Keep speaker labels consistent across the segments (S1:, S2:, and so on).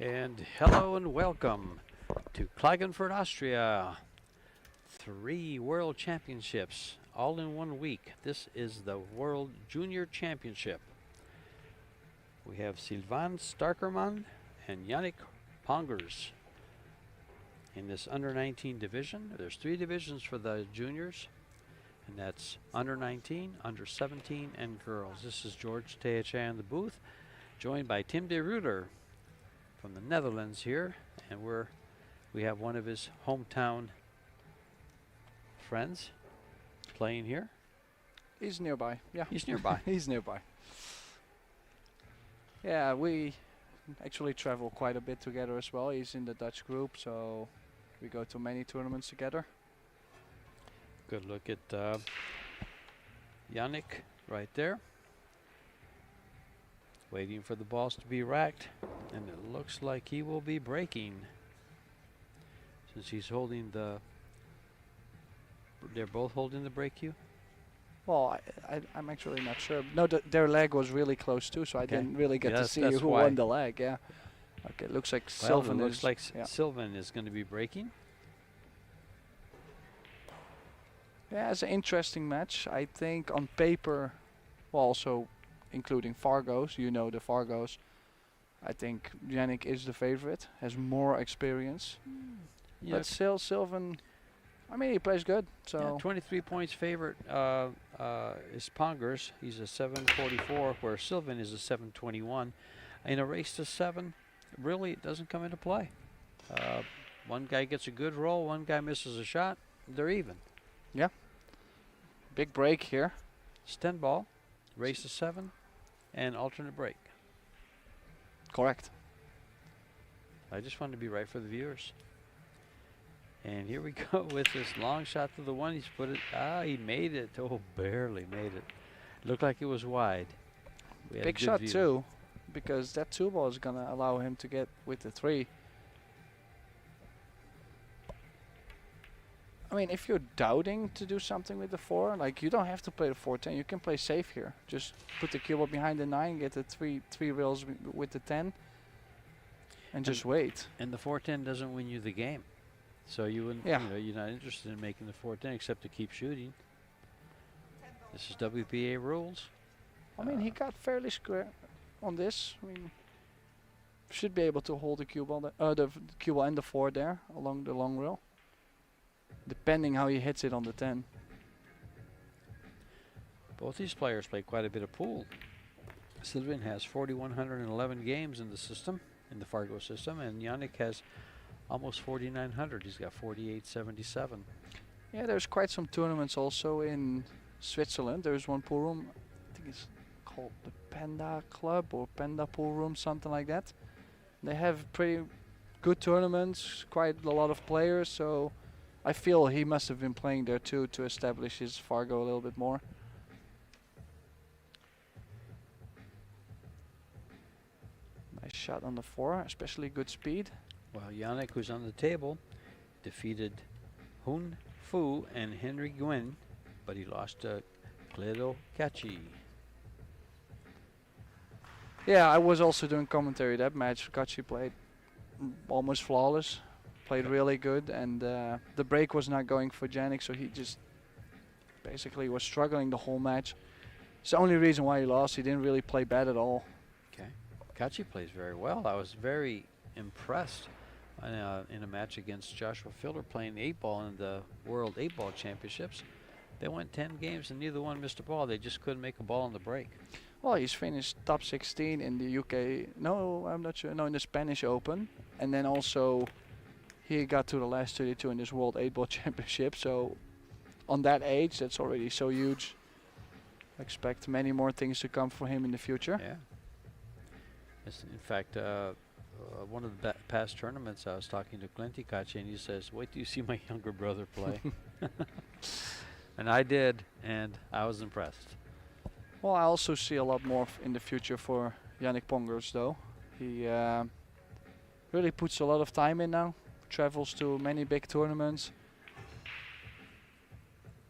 S1: And hello and welcome to Klagenfurt, Austria. 3 World Championships all in 1 week. This is the World Junior Championship. We have Silvan, Starkermann, and Yannick Pongers in this under 19 division. There's 3 divisions for the juniors, and that's under 19, under 17, and girls. This is George Teacha in the booth, joined by Tim de Ruiter from the Netherlands here, and we have one of his hometown friends playing here.
S2: He's nearby, yeah.
S1: He's nearby.
S2: He's nearby. Yeah, we actually travel quite a bit together as well. He's in the Dutch group, so we go to many tournaments together.
S1: Good look at Yannick right there, waiting for the balls to be racked, and it looks like he will be breaking since he's holding the. They're both holding the break cue.
S2: Well, I'm actually not sure. No, their leg was really close too, so I didn't really get to see who won the leg. Yeah. Okay, looks like Silvan.
S1: Looks like Silvan is going to be breaking.
S2: Yeah, it's an interesting match. I think on paper, well, also including Fargos, you know the Fargos. I think Yannick is the favorite, has more experience.
S1: Yeah.
S2: But still, Silvan, I mean, he plays good. So
S1: yeah, 23 points favorite is Pongers. He's a 744, where Silvan is a 721. In a race to 7, really, it doesn't come into play. One guy gets a good roll, one guy misses a shot, they're even.
S2: Yeah. Big break here.
S1: It's 10 ball, race to 7, and alternate break.
S2: Correct.
S1: I just wanted to be right for the viewers. And here we go with this long shot to the 1. He's put it. He made it. Oh, barely made it. Looked like it was wide.
S2: Big shot too, because that 2 ball is gonna allow him to get with the 3. I mean, if you're doubting to do something with the 4, like, you don't have to play the 4-10. You can play safe here. Just put the cue ball behind the 9, get the 3 rails with the 10, and just wait.
S1: And the 4-10 doesn't win you the game. So you wouldn't, you know, you're not interested in making the 4-10 except to keep shooting. This is WPA rules.
S2: I mean, he got fairly square on this. I mean, should be able to hold the cue ball, the cue ball and the 4 there along the long rail, depending how he hits it on the 10.
S1: Both these players play quite a bit of pool. Silvan has 4,111 games in the system, in the Fargo system, and Yannick has almost 4,900. He's got 4,877.
S2: Yeah, there's quite some tournaments also in Switzerland. There's one pool room, I think it's called the Panda Club or Panda Pool Room, something like that. They have pretty good tournaments, quite a lot of players, so I feel he must have been playing there too to establish his Fargo a little bit more. Nice shot on the 4, especially good speed.
S1: Well, Yannick, who's on the table, defeated Hun Fu and Henry Nguyen, but he lost to Kledo Kachi.
S2: Yeah, I was also doing commentary that match. Kachi played almost flawless, played really good, and the break was not going for Yannick, so he just basically was struggling the whole match. It's the only reason why he lost. He didn't really play bad at all.
S1: Okay, Kachi plays very well. I was very impressed in a match against Joshua Filler playing the 8-ball in the World 8-ball Championships. They went 10 games and neither one missed a ball. They just couldn't make a ball on the break.
S2: Well, he's finished top 16 in the UK. No, I'm not sure. No, in the Spanish Open. And then also he got to the last 32 in this World 8-ball Championship. So on that age, that's already so huge. I expect many more things to come for him in the future.
S1: Yeah. In fact, one of the past tournaments, I was talking to Clinty Kachi, and he says, "Wait till you see my younger brother play." And I did, and I was impressed.
S2: Well, I also see a lot more in the future for Yannick Pongers, though. He really puts a lot of time in now, travels to many big tournaments.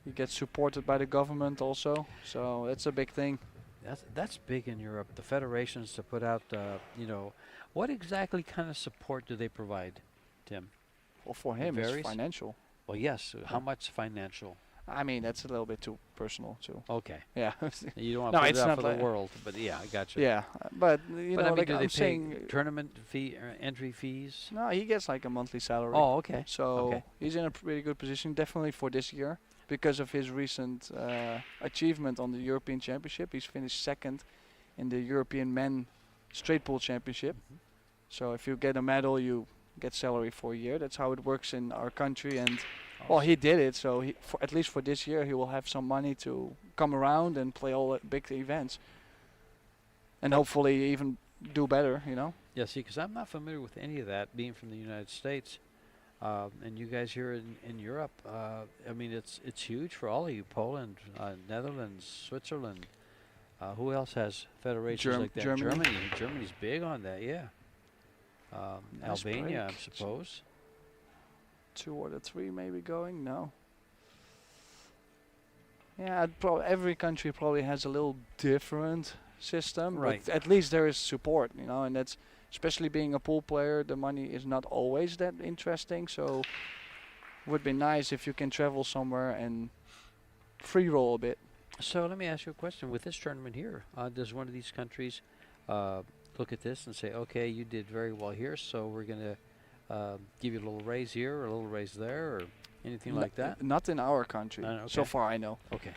S2: He gets supported by the government also, so that's a big thing.
S1: That's big in Europe. The federations to put out, what exactly kind of support do they provide, Tim?
S2: Well, for
S1: It
S2: him, it's
S1: varies.
S2: financial.
S1: Well, yes. How
S2: Yeah.
S1: much financial?
S2: I mean, that's a little bit too personal too.
S1: Okay.
S2: Yeah.
S1: You don't want
S2: No,
S1: to put it
S2: it's
S1: out
S2: not
S1: for the
S2: like-
S1: world, but yeah, I got you.
S2: Yeah, but you
S1: But
S2: know,
S1: I mean,
S2: like
S1: do they
S2: I'm
S1: pay
S2: saying,
S1: tournament fee, entry fees?
S2: no, he gets like a monthly salary.
S1: Oh, okay.
S2: So
S1: Okay.
S2: he's in a pretty good position, definitely for this year, because of his recent achievement on the European Championship. He's finished second in the European Men Straight Pool Championship.
S1: Mhm.
S2: So if you get a medal, you get salary for a year. That's how it works in our country. And well,
S1: Awesome.
S2: he did it, so he, for at least for this year, he will have some money to come around and play all the big events, and hopefully even do better. You know.
S1: Yeah, see, because I'm not familiar with any of that, being from the United States, and you guys here in Europe. I mean, it's huge for all of you. Poland, Netherlands, Switzerland. Who else has federations like that?
S2: Germany.
S1: Germany's big on that. Yeah.
S2: Nice
S1: Albania, I
S2: break.
S1: suppose.
S2: 2 or 3 maybe going. No. Yeah, every country probably has a little different system,
S1: Right.
S2: but at least there is support, you know, and that's especially being a pool player. The money is not always that interesting, so would be nice if you can travel somewhere and free roll a bit.
S1: So let me ask you a question. With this tournament here, does one of these countries look at this and say, okay, you did very well here, so we're going to give you a little raise here or a little raise there or anything like that?
S2: Not in our country, so
S1: Okay.
S2: far I know.
S1: Okay.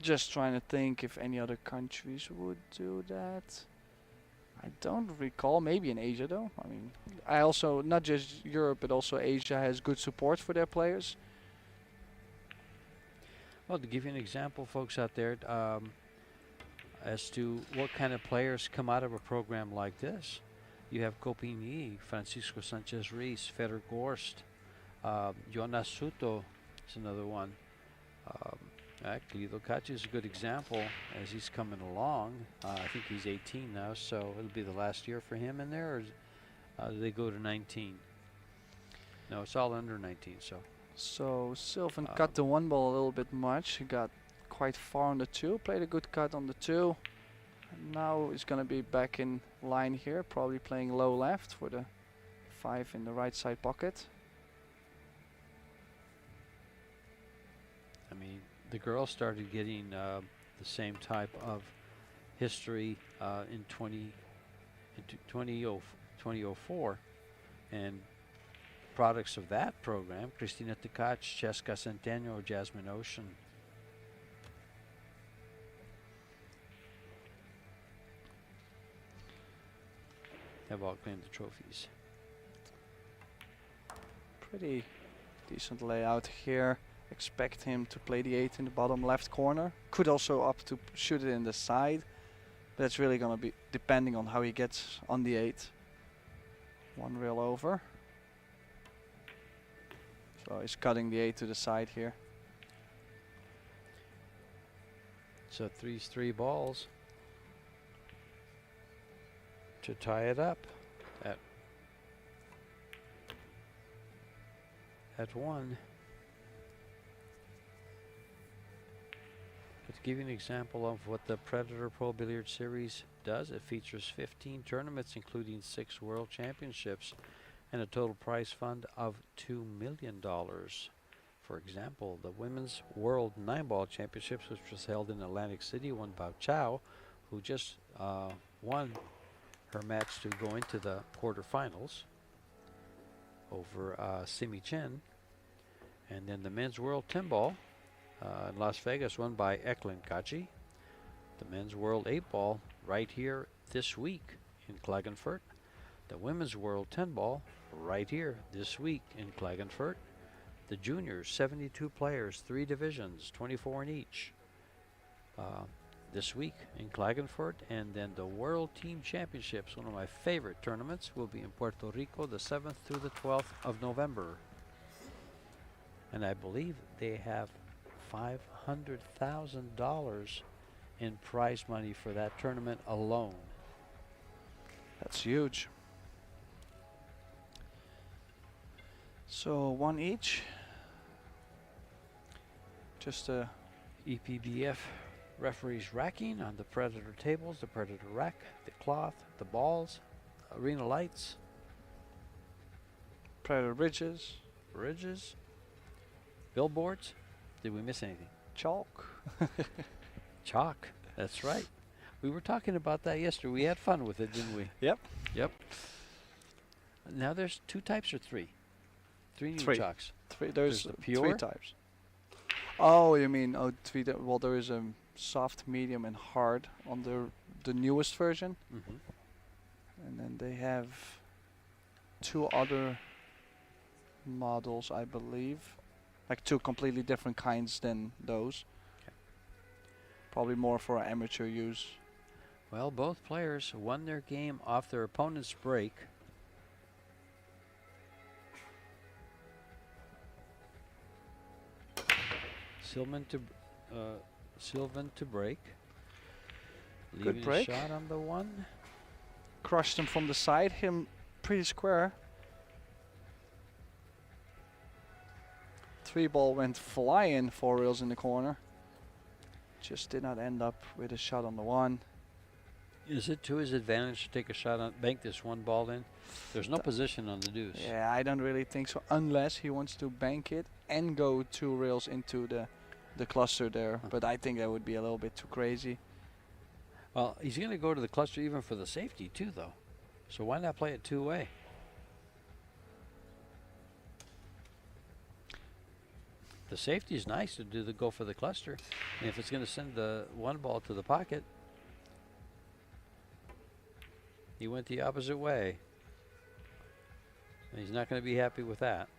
S2: Just trying to think if any other countries would do that. I don't recall. Maybe in Asia though. I mean, I also, not just Europe, but also Asia has good support for their players.
S1: Well, to give you an example, folks out there, as to what kind of players come out of a program like this, you have Copini, Francisco Sanchez Reis, Feder Gorst, Jonas Suto is another one. Guido Cacci is a good example as he's coming along. I think he's 18 now, so it'll be the last year for him in there, or do they go to 19? No, it's all under 19, so.
S2: So Silvan cut the 1 ball a little bit much. He got quite far on the 2, played a good cut on the 2. And now he's gonna be back in line here, probably playing low left for the 5 in the right side pocket.
S1: I mean, the girls started getting the same type of history in 2004, and products of that program: Cristina Tkach, Cheska Centeno, Jasmine Ocean. Have all claimed the trophies.
S2: Pretty decent layout here. Expect him to play the 8 in the bottom left corner. Could also opt to shoot it in the side, but it's really gonna be depending on how he gets on the 8. 1 rail over. So he's cutting the 8 to the side here.
S1: So 3 balls to tie it up at 1. But to give you an example of what the Predator Pro Billiard Series does, it features 15 tournaments, including 6 World Championships, and a total prize fund of $2 million. For example, the Women's World 9-Ball Championships, which was held in Atlantic City, won Bao Chao, who just won her match to go into the quarterfinals over Simi Chen. And then the Men's World 10-Ball in Las Vegas, won by Eklund Kaci. The Men's World 8-Ball right here this week in Klagenfurt. The Women's World 10-Ball right here this week in Klagenfurt. The Juniors, 72 players, 3 divisions, 24 in each, this week in Klagenfurt. And then the World Team Championships, one of my favorite tournaments, will be in Puerto Rico the 7th through the 12th of November. And I believe they have $500,000 in prize money for that tournament alone.
S2: That's huge. So 1 each. Just
S1: EPBF referees racking on the Predator tables, the Predator rack, the cloth, the balls, arena lights,
S2: Predator bridges,
S1: bridges, billboards. Did we miss anything?
S2: chalk.
S1: Chalk. That's right. We were talking about that yesterday. We had fun with it, didn't we?
S2: Yep.
S1: Yep. Now there's 2 types or 3? 3 new
S2: Three.
S1: chalks.
S2: There's
S1: the
S2: 3
S1: pure?
S2: types. Oh, you mean well, there is a soft, medium, and hard on the newest version, and then they have 2 other models, I believe, like 2 completely different kinds than those.
S1: Okay.
S2: Probably more for amateur use.
S1: Well, both players won their game off their opponent's break. Silvan to break. Leaving
S2: break.
S1: a shot on the 1.
S2: Crushed him from the side, him pretty square. 3 ball went flying 4 rails in the corner. Just did not end up with a shot on the 1.
S1: Is it to his advantage to take a shot on, bank this 1 ball in? There's no position on the deuce.
S2: Yeah, I don't really think so, unless he wants to bank it and go 2 rails into the cluster there. But I think that would be a little bit too crazy.
S1: Well, he's going to go to the cluster even for the safety too, though. So why not play it 2-way? The safety is nice to go for the cluster. And if it's going to send the 1 ball to the pocket, he went the opposite way. And he's not going to be happy with that.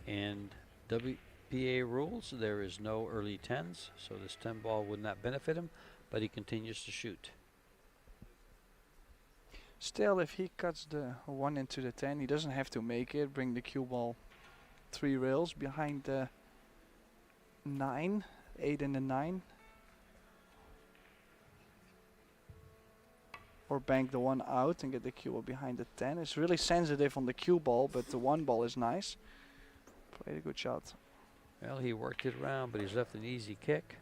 S1: And WPA rules, there is no early 10s, so this 10 ball would not benefit him, but he continues to shoot.
S2: Still, if he cuts the 1 into the 10, he doesn't have to make it. Bring the cue ball 3 rails behind the 9, 8 and the 9. Or bank the 1 out and get the cue ball behind the 10. It's really sensitive on the cue ball, but the 1 ball is nice. Played a good shot.
S1: Well, he worked it around, but he's left an easy kick.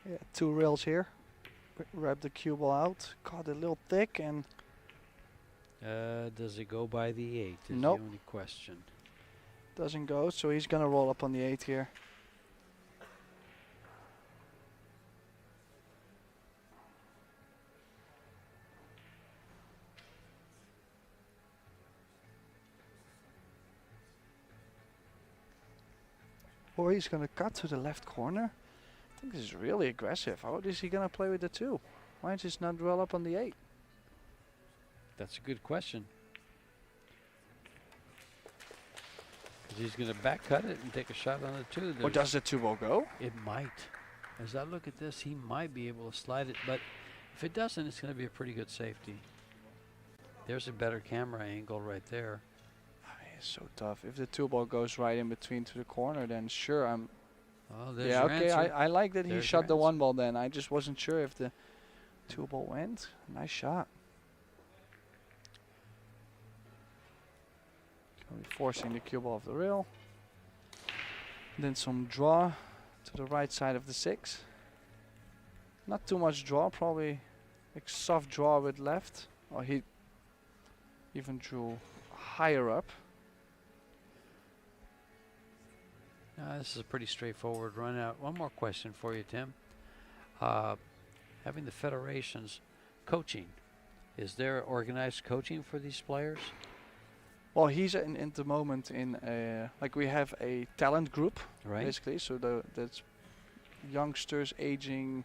S2: Yeah, 2 rails here. Wrap the cue ball out. Caught a little thick and
S1: Does it go by the 8 is
S2: Nope.
S1: the only question.
S2: doesn't go, so he's gonna roll up on the 8 here. Or he's gonna cut to the left corner. I think this is really aggressive. How is he gonna play with the 2? Why just not roll up on the 8?
S1: That's a good question. 'Cause he's going to back cut it and take a shot on the 2.
S2: Or does the 2 ball go?
S1: It might. As I look at this, he might be able to slide it, but if it doesn't, it's going to be a pretty good safety. There's a better camera angle right there.
S2: It's so tough. If the 2 ball goes right in between to the corner, then sure, I'm.
S1: Oh, there's
S2: Yeah,
S1: your
S2: okay.
S1: answer.
S2: I like that he
S1: There's
S2: shot
S1: your
S2: the
S1: answer.
S2: 1 ball then. I just wasn't sure if the 2 ball went. Nice shot. Gonna be forcing the cue ball off the rail. Then some draw to the right side of the 6. Not too much draw, probably like soft draw with left. Or he even drew higher up.
S1: This is a pretty straightforward run out. One more question for you, Tim. Having the federations coaching, is there organized coaching for these players?
S2: Well, he's in the moment in like we have a talent group,
S1: Right.
S2: basically. So that's youngsters aging,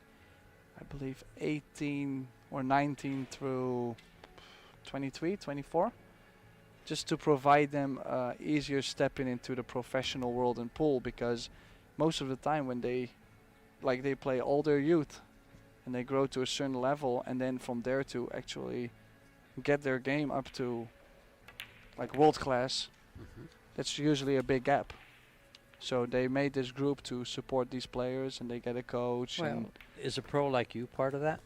S2: I believe, 18 or 19 through 23, 24, just to provide them easier stepping into the professional world in pool, because most of the time when they play all their youth and they grow to a certain level, and then from there to actually get their game up to like world class,
S1: Mhm.
S2: that's usually a big gap. So they made this group to support these players, and they get a coach.
S1: Well,
S2: And
S1: is a pro like you part of that?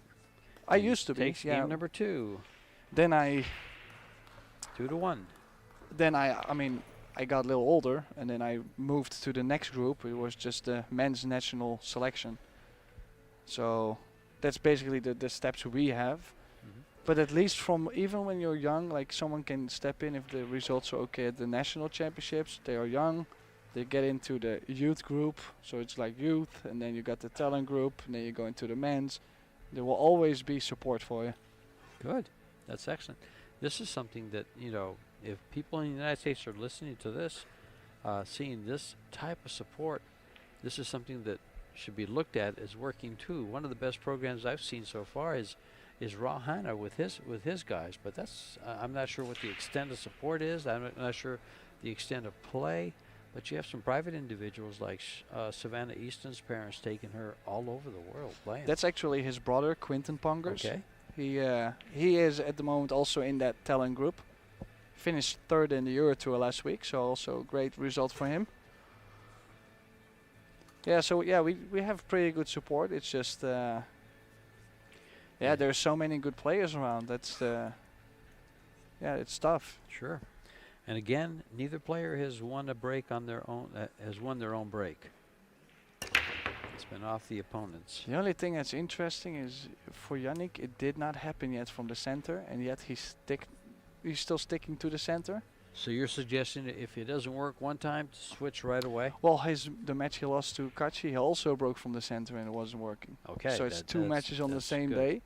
S2: I
S1: And
S2: used to be.
S1: takes
S2: Yeah.
S1: game number 2.
S2: Then I
S1: 2-1.
S2: I mean, I got a little older, and then I moved to the next group. It was just the men's national selection. So that's basically the steps we have.
S1: Mhm.
S2: But at least from even when you're young, like someone can step in if the results are okay at the national championships. They are young, they get into the youth group, so it's like youth, and then you got the talent group, and then you go into the men's. There will always be support for you.
S1: Good. That's excellent. This is something that, you know, if people in the United States are listening to this, seeing this type of support, this is something that should be looked at as working too. One of the best programs I've seen so far is Rahana with his guys, but that's I'm not sure what the extent of support is. I'm not sure the extent of play, but you have some private individuals like Savannah Easton's parents taking her all over the world playing.
S2: That's actually his brother, Quinton Pongers.
S1: Okay.
S2: He is at the moment also in that talent group. Finished third in the Euro Tour last week, so also a great result for him. Yeah, so yeah, we have pretty good support. It's just yeah, there's so many good players around. That's yeah, it's tough.
S1: Sure. And again, neither player has won a break on their own. Has won their own break. It's been off the opponents.
S2: The only thing that's interesting is for Yannick, it did not happen yet from the center, and yet he's still sticking to the center.
S1: So you're suggesting that if it doesn't work one time, to switch right away?
S2: Well, the match he lost to Kachi, he also broke from the center and it wasn't working.
S1: Okay.
S2: So it's two matches on the same day,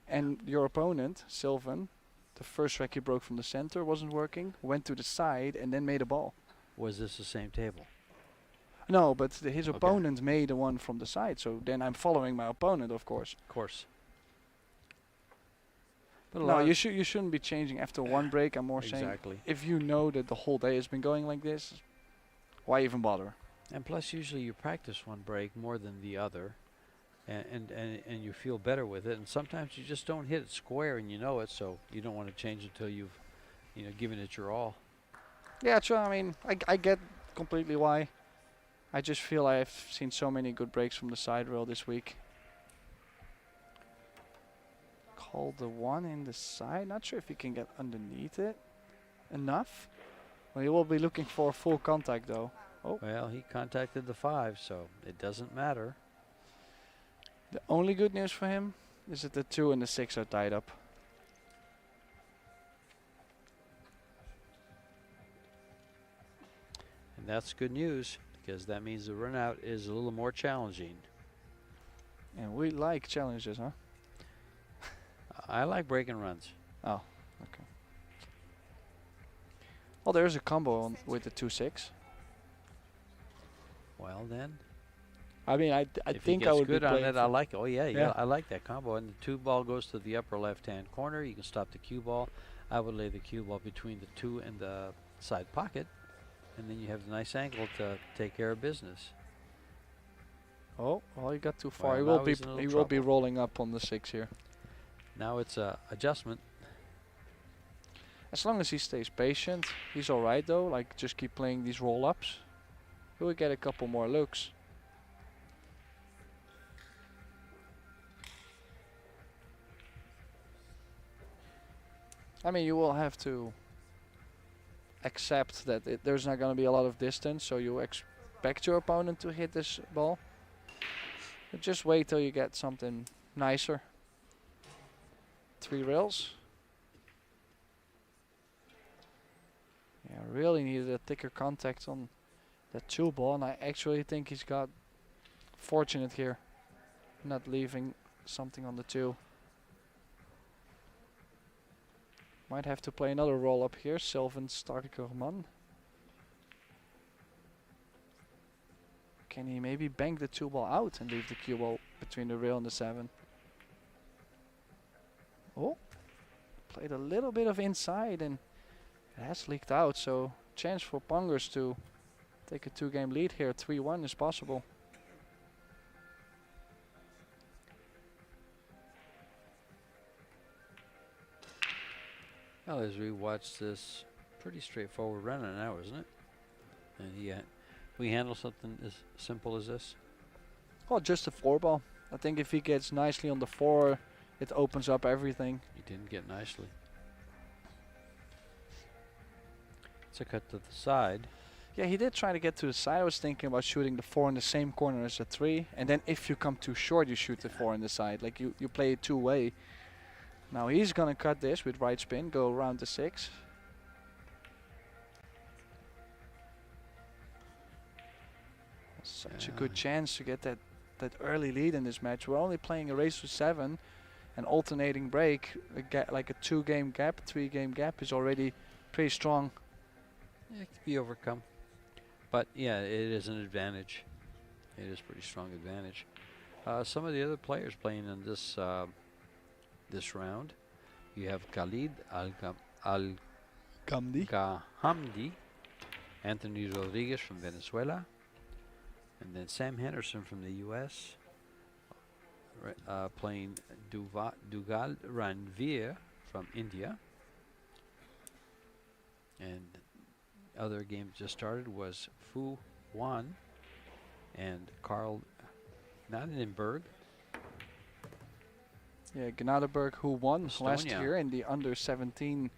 S2: and your opponent, Silvan, the first rack he broke from the center wasn't working, went to the side and then made a ball.
S1: Was this the same table?
S2: No, but his opponent made the one from the side, so then I'm following my opponent, of course.
S1: Of course. But
S2: No, you shouldn't be changing after one break. I'm more saying
S1: exactly.
S2: if you know that the whole day has been going like this, why even bother?
S1: And plus, usually you practice one break more than the other, and you feel better with it. And sometimes you just don't hit it square, and you know it, so you don't want to change until you've, you know, given it your all.
S2: Yeah, true. I mean, I get completely why. I just feel I've seen so many good breaks from the side rail this week. Call the one in the side. Not sure if he can get underneath it enough. Well, he will be looking for full contact though. Oh.
S1: Well, he contacted the 5, so it doesn't matter.
S2: The only good news for him is that the 2 and the 6 are tied up.
S1: And that's good news, because that means the run out is a little more challenging.
S2: And we like challenges, huh?
S1: I like breaking runs.
S2: Oh, okay. Well, there's a combo with the 2-6.
S1: Well then,
S2: I mean, I
S1: if
S2: think
S1: he
S2: I
S1: gets
S2: would
S1: good
S2: be
S1: on
S2: playing
S1: it, I like it. Oh yeah,
S2: Yeah.
S1: I like that combo. And the 2 ball goes to the upper left-hand corner. You can stop the cue ball. I would lay the cue ball between the 2 and the side pocket, and then you have a nice angle to take care of business.
S2: Oh, well, he got too far.
S1: Well,
S2: he
S1: now
S2: will be
S1: he's in a little
S2: he will be
S1: trouble.
S2: rolling up on the 6 here.
S1: Now it's a adjustment.
S2: As long as he stays patient, he's all right though. Like just keep playing these roll-ups. He will get a couple more looks. I mean, you will have to accept that there's not going to be a lot of distance, so you expect your opponent to hit this ball. But just wait till you get something nicer. 3 rails. Yeah, really needed a thicker contact on that 2 ball, and I actually think he's got fortunate here, not leaving something on the 2. Might have to play another roll up here. Silvan, Starkermann. Can he maybe bank the 2 ball out and leave the cue ball between the rail and the 7? Oh, played a little bit of inside and it has leaked out. So chance for Pongers to take a 2-game lead here. 3-1 is possible.
S1: Well, as we watch this pretty straightforward run now, isn't it? And We handle something as simple as this.
S2: Oh, just a 4-ball. I think if he gets nicely on the 4, it opens up everything.
S1: He didn't get nicely. It's a cut to the side.
S2: Yeah, he did try to get to the side. I was thinking about shooting the 4 in the same corner as the 3. And then if you come too short, you shoot the 4 in the side. Like you play it two-way. Now he's going to cut this with right spin, go around the 6. Such a good chance to get that early lead in this match. We're only playing a race to 7. An alternating break, like a 2-game gap, 3-game gap is already pretty strong.
S1: It can be overcome. But yeah, it is an advantage. It is a pretty strong advantage. Some of the other players playing in this this round, you have Khalid Al-Ghamdi, Anthony Rodriguez from Venezuela, and then Sam Henderson from the U.S. Playing Dugal Ranveer from India. And other game just started was Fu Wan and Carl Gnadenberg.
S2: Yeah, Gnadenberg, who won last
S1: Estonia.
S2: year in the under-17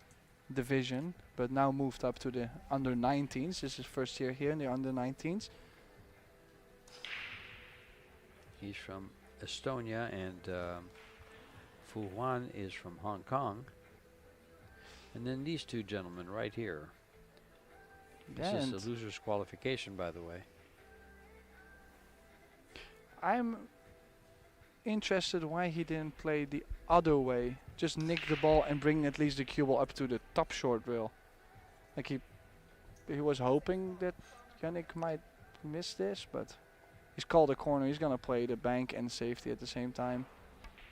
S2: division, but now moved up to the under-19s. This is his first year here in the under-19s.
S1: He's from Estonia, and Fu Wan is from Hong Kong. And then these two gentlemen right here.
S2: Yeah,
S1: This is a loser's qualification, by the way.
S2: I'm interested why he didn't play the other way. Just nick the ball and bring at least the cue ball up to the top short rail. Like he was hoping that Yannick might miss this, but he's called a corner. He's gonna play the bank and safety at the same time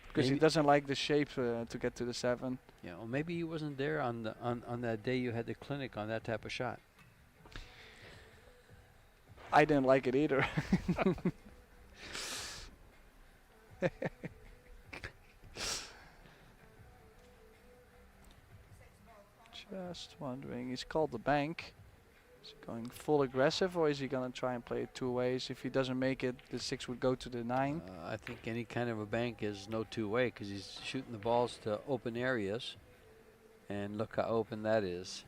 S2: because he
S1: Maybe
S2: doesn't like the shape to get to the 7.
S1: Yeah, well, maybe he wasn't there on that day you had the clinic on that type of shot.
S2: I didn't like it either. Just wondering, he's called the bank. Is he going full aggressive, or is he gonna try and play it two ways? If he doesn't make it, the 6 would go to the 9.
S1: I think any kind of a bank is no two-way because he's shooting the balls to open areas. And look how open that is.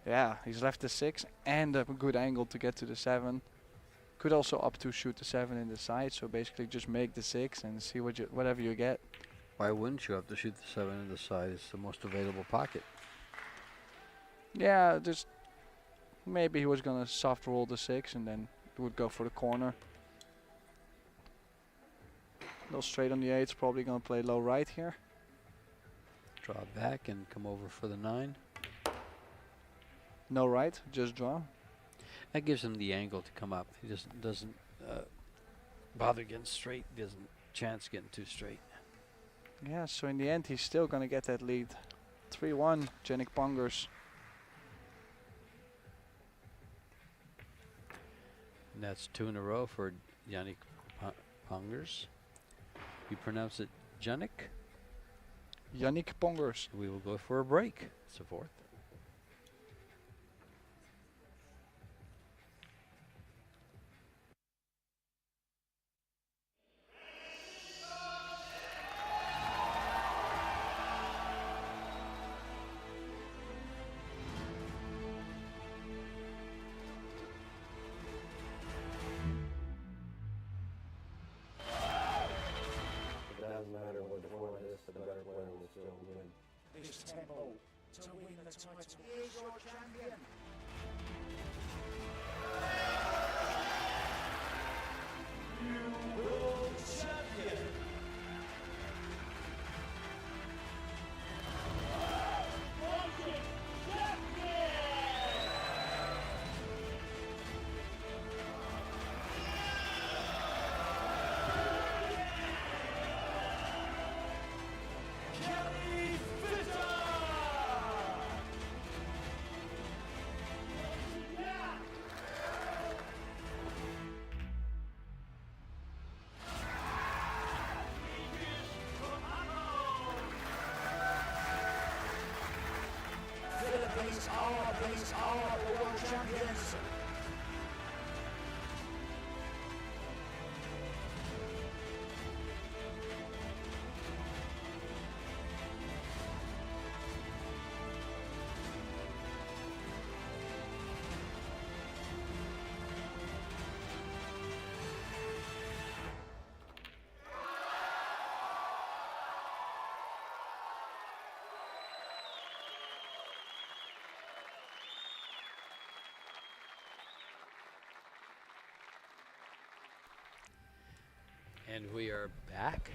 S2: Yeah, he's left the 6 and a good angle to get to the 7. Could also opt to shoot the 7 in the side, so basically just make the 6 and see whatever you get.
S1: Why wouldn't you have to shoot the 7 in the side? It's the most available pocket.
S2: Yeah, just maybe he was gonna soft roll the 6 and then would go for the corner. Go straight on the 8's, probably gonna play low right here.
S1: Draw back and come over for the 9.
S2: No right, just draw.
S1: That gives him the angle to come up. He just doesn't bother getting straight. Doesn't chance getting too straight.
S2: Yeah, so in the end he's still gonna get that lead. 3-1, Yannick Pongers.
S1: And that's 2 in a row for Yannick Pongers. You pronounce it Yannick.
S2: Yannick Pongers.
S1: We will go for a break. It's the 4th.
S3: To win the title. Here's your champion. New world champion. These are the world champions.
S1: And we are back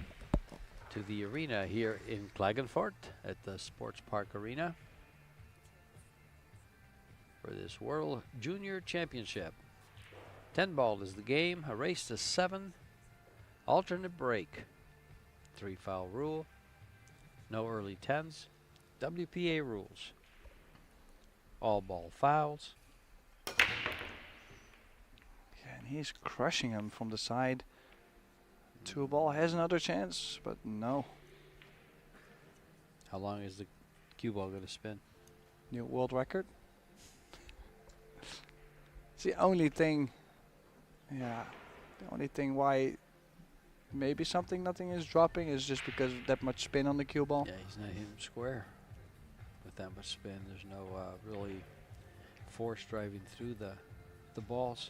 S1: to the arena here in Klagenfurt at the Sportpark Arena for this World Junior Championship. 10 ball is the game, a race to 7, alternate break, 3 foul rule, no early 10s, WPA rules, all ball fouls.
S2: Yeah, and he's crushing him from the side. 2 ball has another chance, but no.
S1: How long is the cue ball going to spin?
S2: New world record. It's the only thing. Yeah, the only thing why maybe nothing is dropping is just because of that much spin on the cue ball.
S1: Yeah, he's not hitting square with that much spin. There's no really force driving through the balls.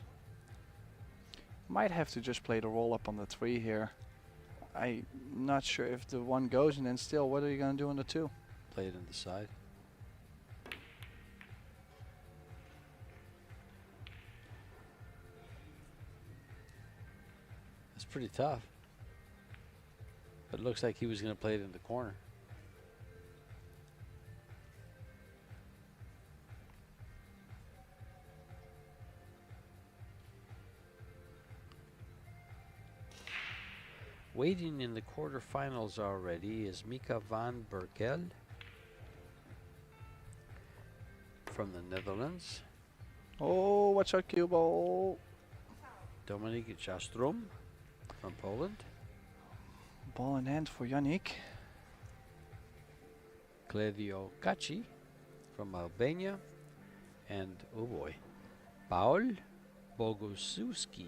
S2: Might have to just play the roll up on the 3 here. I'm not sure if the 1 goes, and then still, what are you going to do on the 2?
S1: Play it in the side. It's pretty tough. But it looks like he was going to play it in the corner. Waiting in the quarterfinals already is Mika van Berkel from the Netherlands.
S2: Oh, watch out, cue ball.
S1: Dominik Jastrom from Poland.
S2: Ball in hand for Yannick.
S1: Claudio Cacci from Albania. And, oh boy, Paul Bogusiewski.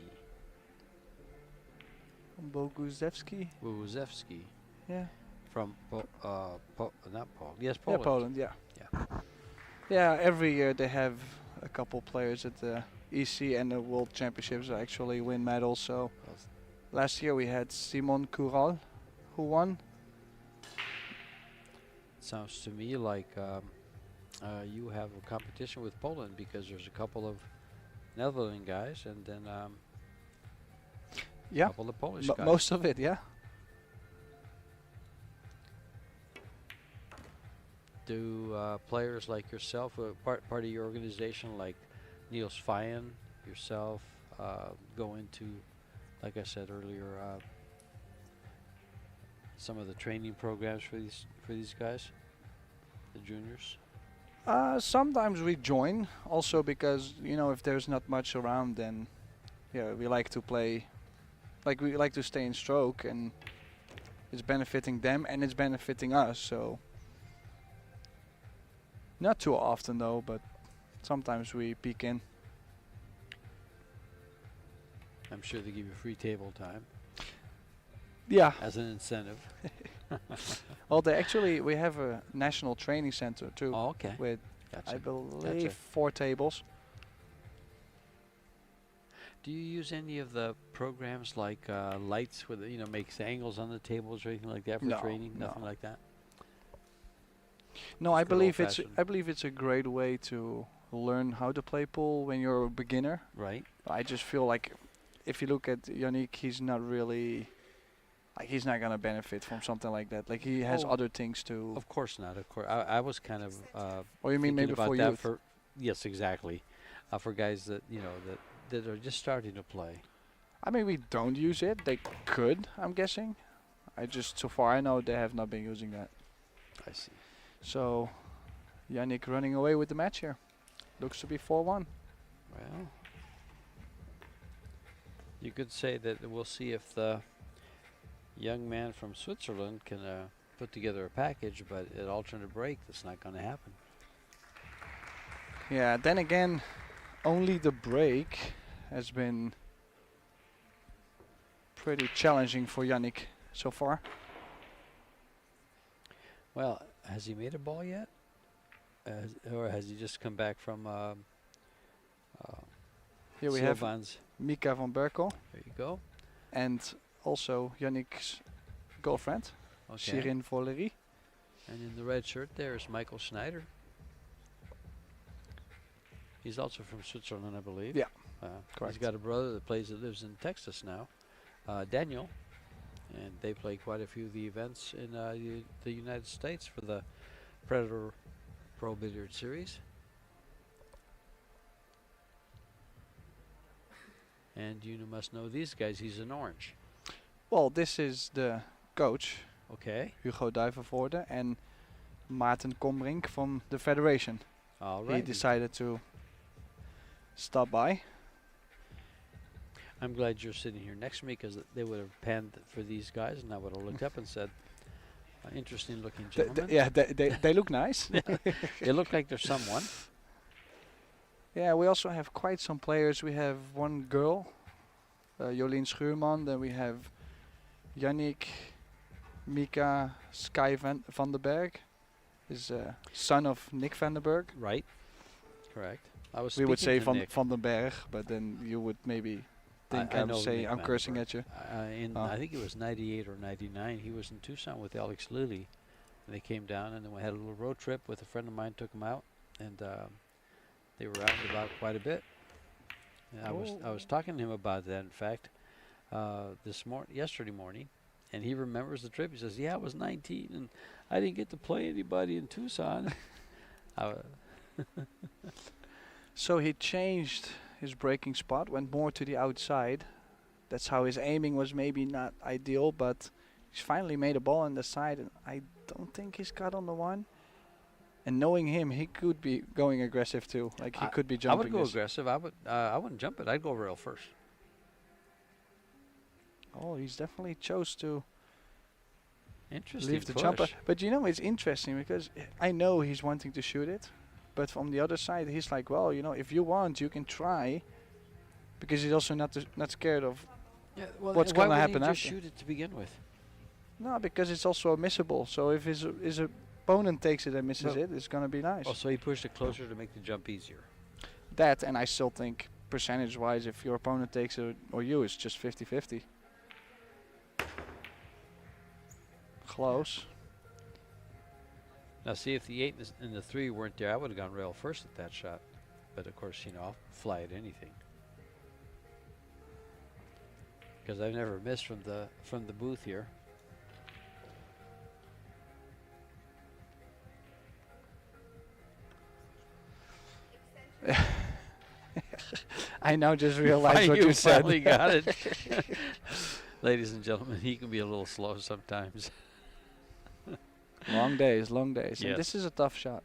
S2: Bogusewski.
S1: Bogusewski
S2: Yeah.
S1: from not Poland. Yes,
S2: Yeah,
S1: Poland.
S2: Poland, yeah.
S1: Yeah.
S2: Yeah, every year they have a couple players at the EC and the World Championships that actually win medals. So last year we had Simon Coural, who won.
S1: Sounds to me like you have a competition with Poland because there's a couple of Netherlands guys and then
S2: Yeah,
S1: couple of Polish guys.
S2: most of it, yeah.
S1: Do players like yourself, part of your organization, like Niels Feyen, yourself, go into, like I said earlier, some of the training programs for these guys, the juniors?
S2: Sometimes we join, also because, you know, if there's not much around, then yeah, we like to play. Like, we like to stay in stroke, and it's benefiting them and it's benefiting us. So not too often though, but sometimes we peek in.
S1: I'm sure they give you free table time
S2: Yeah.
S1: as an incentive.
S2: Well, we have a national training center too,
S1: Oh, okay.
S2: with
S1: Gotcha.
S2: I believe
S1: Gotcha.
S2: 4 tables.
S1: Do you use any of the programs like lights with makes angles on the tables or anything like that for
S2: No,
S1: training?
S2: no.
S1: Nothing like that.
S2: No,
S1: Just
S2: I
S1: good
S2: believe
S1: old-fashioned.
S2: it's a great way to learn how to play pool when you're a beginner.
S1: Right.
S2: I just feel like if you look at Yannick, he's not really, like, he's not gonna benefit from something like that. Like, he has
S1: Oh,
S2: other things to.
S1: Of course not. Of course, I was kind of.
S2: Or you mean
S1: thinking
S2: maybe
S1: about
S2: for
S1: that
S2: youth?
S1: for yes, exactly. For guys that that are just starting to play.
S2: I mean, we don't use it. They could, I'm guessing. So far I know they have not been using that.
S1: I see.
S2: So, Yannick running away with the match here. Looks to be 4-1.
S1: Well, you could say that we'll see if the young man from Switzerland can put together a package, but at alternate break, that's not going to happen.
S2: Yeah, then again, only the break has been pretty challenging for Yannick so far.
S1: Well, has he made a ball yet? Or has he just come back from
S2: Here we have
S1: Silvan's?
S2: Mika van Berkel
S1: There you go.
S2: and also Yannick's girlfriend,
S1: Okay.
S2: Shirin Voleri.
S1: And in the red shirt there is Michael Schneider. He's also from Switzerland, I believe.
S2: Yeah,
S1: He's
S2: correct.
S1: got a brother that lives in Texas now, Daniel. And they play quite a few of the events in the United States for the Predator Pro Billiard Series. And you must know these guys. He's in orange.
S2: Well, this is the coach,
S1: Okay.
S2: Hugo Duivenvoorde, and Maarten Komrink from the Federation.
S1: All
S2: He
S1: right.
S2: decided to stop by.
S1: I'm glad you're sitting here next to me because they would have panned for these guys, and I would have looked up and said, interesting looking gentlemen.
S2: Yeah, they look nice.
S1: They look like they're someone.
S2: Yeah, we also have quite some players. We have one girl, Jolien Schuurman. Then we have Yannick, Mika, Sky van den Berg, is son of Nick van den Berg.
S1: Right. Correct. I was
S2: We would say
S1: speaking to
S2: van
S1: Nick.
S2: den Berg, but then you would maybe think
S1: I
S2: I'm
S1: know
S2: saying
S1: Nick
S2: I'm
S1: van den
S2: cursing
S1: Berg.
S2: at you.
S1: I think it was 98 or 99. He was in Tucson with Alex Lilly. And they came down and then we had a little road trip with a friend of mine, took him out, and they were out and about quite a bit. And I was talking to him about that, in fact, yesterday morning, and he remembers the trip. He says, "Yeah, I was 19 and I didn't get to play anybody in Tucson."
S2: So he changed his breaking spot, went more to the outside. That's how his aiming was maybe not ideal, but he's finally made a ball on the side, and I don't think he's got on the one. And knowing him, he could be going aggressive too. Like he could be
S1: I
S2: jumping.
S1: would go
S2: this.
S1: aggressive. I wouldn't jump it. I'd go rail first.
S2: Oh, he's definitely chose to
S1: Interesting.
S2: leave the
S1: push.
S2: jumper. But you know, it's interesting because I know he's wanting to shoot it, but from the other side, he's like, well, you know, if you want, you can try, because he's also not scared of.
S1: Yeah, well,
S2: What's
S1: why
S2: gonna
S1: wouldn't
S2: happen
S1: he just
S2: after?
S1: shoot it to begin with?
S2: No, because it's also a missable. So if his opponent takes it and misses
S1: Well-
S2: it, it's gonna be nice.
S1: Oh, so he pushed it closer to make the jump easier.
S2: That, and I still think percentage-wise, if your opponent takes it or you, it's just 50-50. Close.
S1: Now, see, if the 8 and the 3 weren't there, I would have gone rail first at that shot. But of course, I'll fly at anything. Because I've never missed from the booth here.
S2: I now just realized what
S1: you
S2: you said.
S1: finally got it. Ladies and gentlemen, he can be a little slow sometimes.
S2: Long days, long days.
S1: Yes.
S2: And this is a tough shot.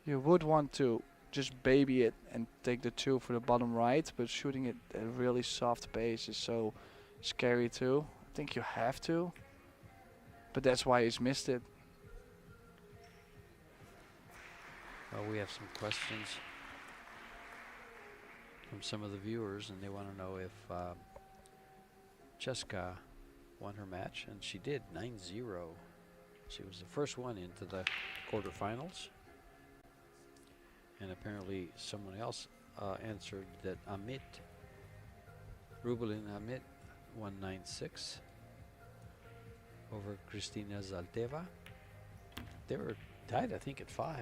S2: You would want to just baby it and take the 2 for the bottom right, but shooting it at a really soft pace is so scary too. I think you have to, but that's why he's missed it.
S1: Well, we have some questions from some of the viewers, and they want to know if Cheska won her match, and she did, 9-0. She was the first one into the quarterfinals. And apparently someone else answered that Rubelin Amit won 9-6 over Kristina Zalteva. They were tied, I think, at 5.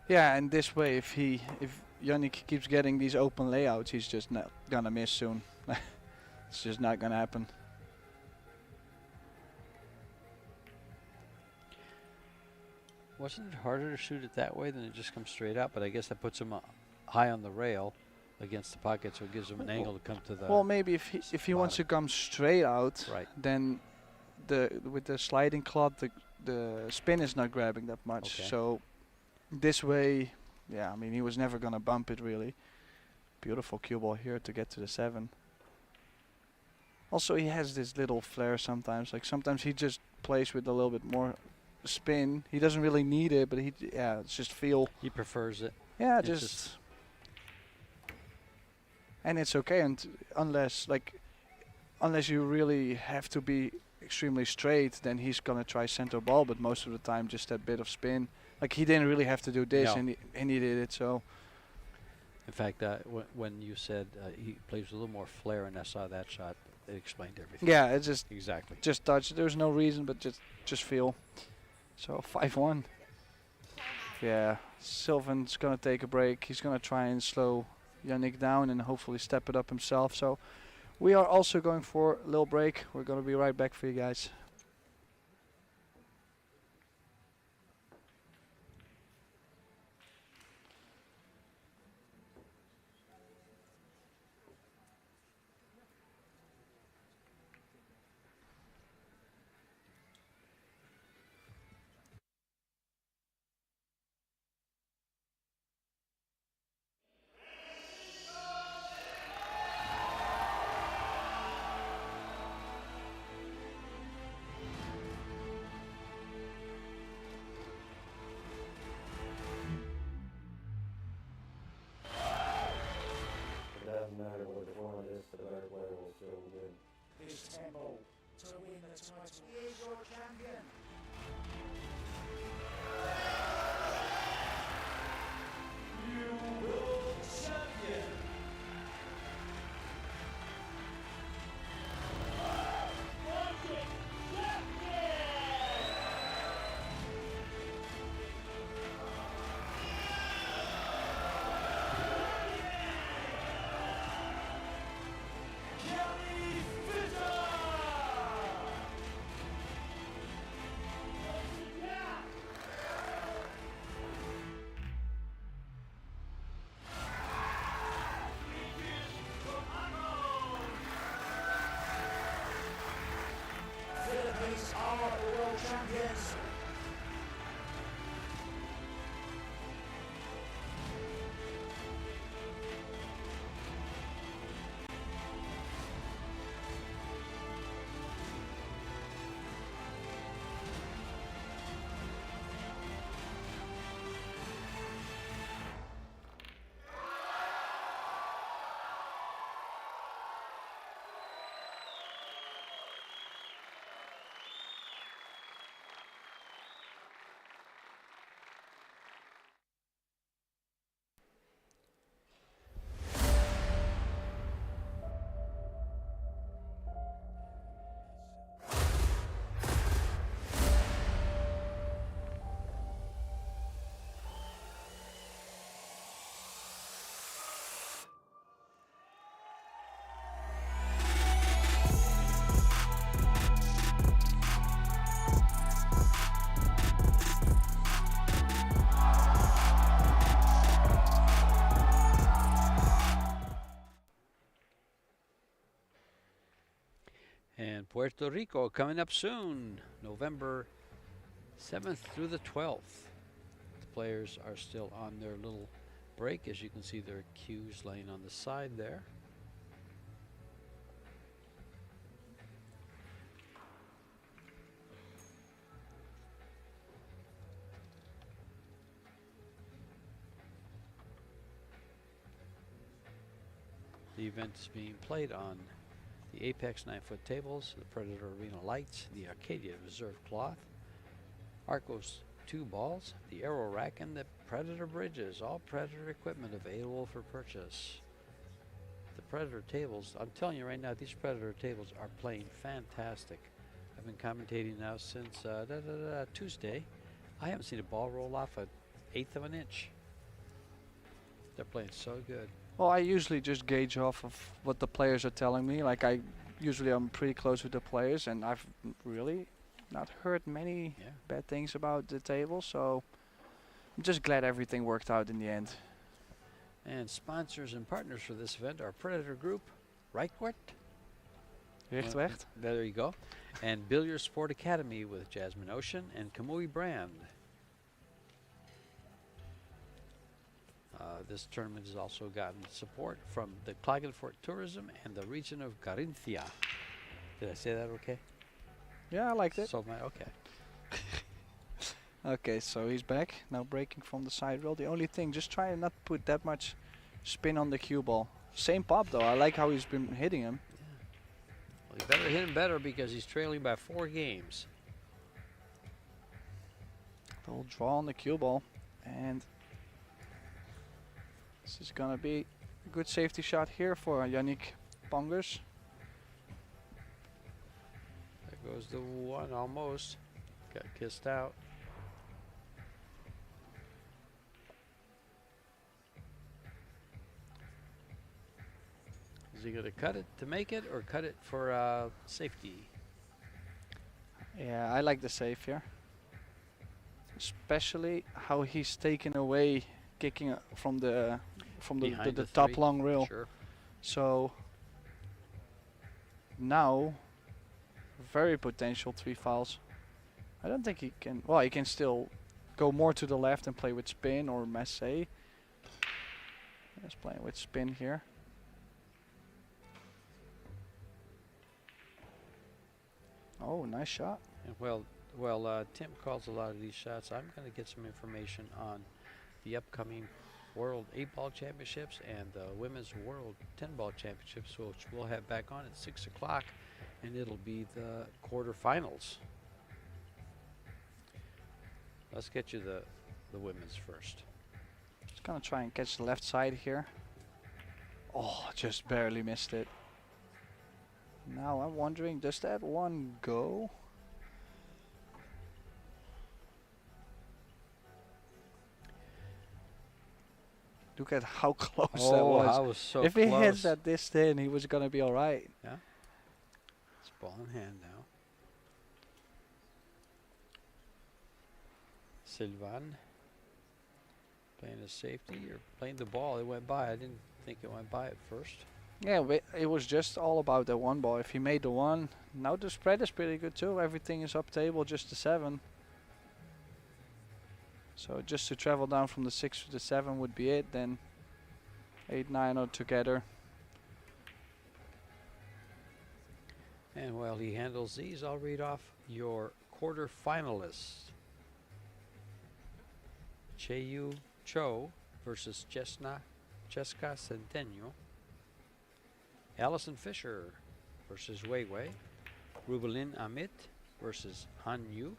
S2: Yeah, and this way, if Yannick keeps getting these open layouts, he's just not gonna miss soon. It's just not gonna happen.
S1: Wasn't it harder to shoot it that way than it just comes straight out? But I guess that puts him high on the rail against the pocket, so it gives him an angle to come to the.
S2: Well, maybe if he wants to come straight out,
S1: Right.
S2: then with the sliding club, the spin is not grabbing that much.
S1: Okay.
S2: So this way, yeah, I mean, he was never gonna bump it really. Beautiful cue ball here to get to the 7. Also, he has this little flair sometimes. Like sometimes he just plays with a little bit more spin. He doesn't really need it, but it's just feel.
S1: He prefers it.
S2: Yeah,
S1: It's
S2: just. And it's okay, and unless you really have to be extremely straight, then he's gonna try center ball. But most of the time, just that bit of spin. Like he didn't really have to do this,
S1: No.
S2: and he did it. So
S1: In fact, when you said he plays with a little more flair, and I saw that shot, it explained everything.
S2: yeah, it's
S1: Exactly.
S2: just touch. There's no reason, but just feel. So 5-1. yeah, Silvan's gonna take a break. He's gonna try and slow Yannick down and hopefully step it up himself. So we are also going for a little break. We're gonna be right back for you guys.
S4: It doesn't matter what the format is, the better player will still win.
S3: This temple to win the title. Here's your champion. Philippines are the world champions.
S1: And Puerto Rico coming up soon, November 7th through the 12th. The players are still on their little break. As you can see, their cues laying on the side there. The event is being played on the Apex 9-foot tables, the Predator Arena lights, the Arcadia Reserve cloth, Arcos 2 balls, the Aero rack, and the Predator bridges. All Predator equipment available for purchase. The Predator tables, I'm telling you right now, these Predator tables are playing fantastic. I've been commentating now since Tuesday. I haven't seen a ball roll off an eighth of an inch. They're playing so good.
S2: Well, I usually just gauge off of what the players are telling me. Like I'm pretty close with the players, and I've really not heard many bad things about the table. So I'm just glad everything worked out in the end.
S1: And sponsors and partners for this event are Predator Group, Reichwart.
S2: Richtweg.
S1: There you go. And Billiard Sport Academy with Jasmine Ocean and Kamui Brand. This tournament has also gotten support from the Klagenfurt Tourism and the region of Carinthia. Did I say that okay?
S2: Yeah, I liked it.
S1: So okay.
S2: Okay, so he's back. Now breaking from the side roll. The only thing, just try and not put that much spin on the cue ball. Same pop though. I like how he's been hitting him.
S1: Yeah. Well, you better hit him better because he's trailing by 4 games.
S2: Little draw on the cue ball, and this is gonna be a good safety shot here for Yannick Pongers.
S1: There goes the one almost. Got kissed out. Is he going to cut it to make it or cut it for safety?
S2: Yeah, I like the save here. Especially how he's taken away kicking from the
S1: Behind
S2: the
S1: the
S2: top
S1: three?
S2: long rail.
S1: Sure.
S2: So now very potential 3 fouls. I don't think he can. Well, he can still go more to the left and play with spin or masse. He's playing with spin here. Oh, nice shot.
S1: And Tim calls a lot of these shots. I'm going to get some information on the upcoming World 8-Ball Championships and the Women's World 10-Ball Championships, which we'll have back on at 6 o'clock, and it'll be the quarterfinals. Let's get you the women's first.
S2: Just gonna try and catch the left side here. Oh, just barely missed it. Now I'm wondering, does that one go? Look at how close that was.
S1: I was so
S2: if
S1: close.
S2: he hits at this thin, he was gonna be all right.
S1: Yeah. It's ball in hand now. Silvan playing a safety or playing the ball. It went by. I didn't think it went by at first.
S2: Yeah, it was just all about the one ball. If he made the one, now the spread is pretty good too. Everything is up table, just the 7. So just to travel down from the 6 to the 7 would be it. Then 8, 9 are together.
S1: And while he handles these, I'll read off your quarterfinalists. Cheyu Cho versus Cheska Centennial. Allison Fisher versus Wei Wei. Rubelin Amit versus Han Yu.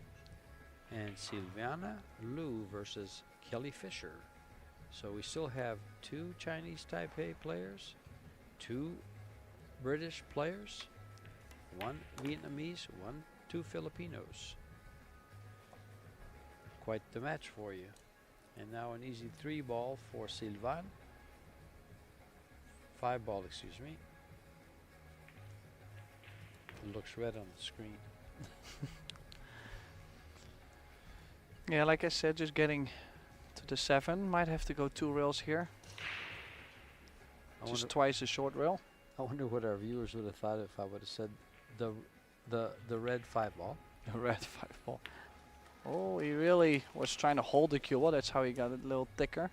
S1: And Silvana Liu versus Kelly Fisher. So we still have 2 Chinese Taipei players, 2 British players, 1 Vietnamese, 2 Filipinos. Quite the match for you. And now an easy 3 ball for Silvan. 5 ball, excuse me. It looks red on the screen.
S2: Yeah, like I said, just getting to the 7. Might have to go 2 rails here. Just twice the short rail.
S1: I wonder what our viewers would have thought if I would have said the red 5 ball.
S2: The red 5 ball. Oh, he really was trying to hold the cue. Well, that's how he got it a little thicker.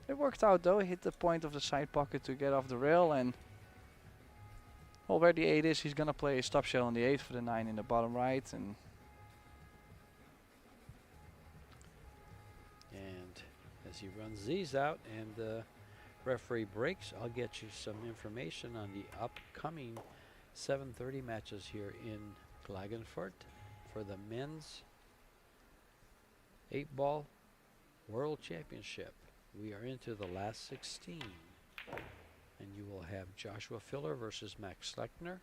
S2: It worked out though. He hit the point of the side pocket to get off the rail, and well, where the 8 is, he's gonna play a stop shell on the 8 for the 9 in the bottom right, and
S1: as he runs these out and the referee breaks, I'll get you some information on the upcoming 7:30 matches here in Klagenfurt for the men's 8-ball World Championship. We are into the last 16. And you will have Joshua Filler versus Max Schleckner.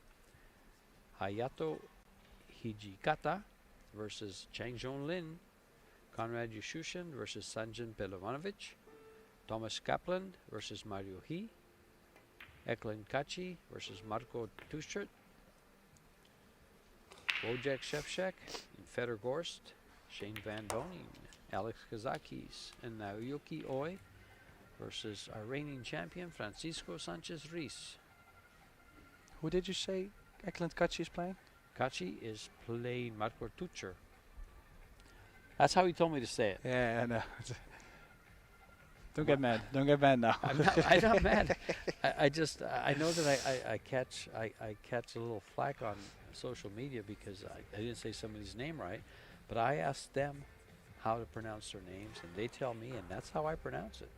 S1: Hayato Hijikata versus Chang Jong Lin. Konrad Yashushin versus Sanjin Pelovanovic. Thomas Kaplan versus Mario He. Eklund Kachi versus Marko Tuschert. Wojciech Shevchek and Fedor Gorst. Shane Van Boning, Alex Kazakis, and Naoyuki Oi versus our reigning champion Francisco Sanchez Reis.
S2: who did you say Eklund Kachi is playing?
S1: Kachi is playing Marko Tucher. That's how he told me to say it.
S2: Yeah, I know. Don't get mad. Don't get mad now.
S1: I'm not mad. I know that I catch a little flack on social media because I didn't say somebody's name right, but I asked them how to pronounce their names, and they tell me, and that's how I pronounce it.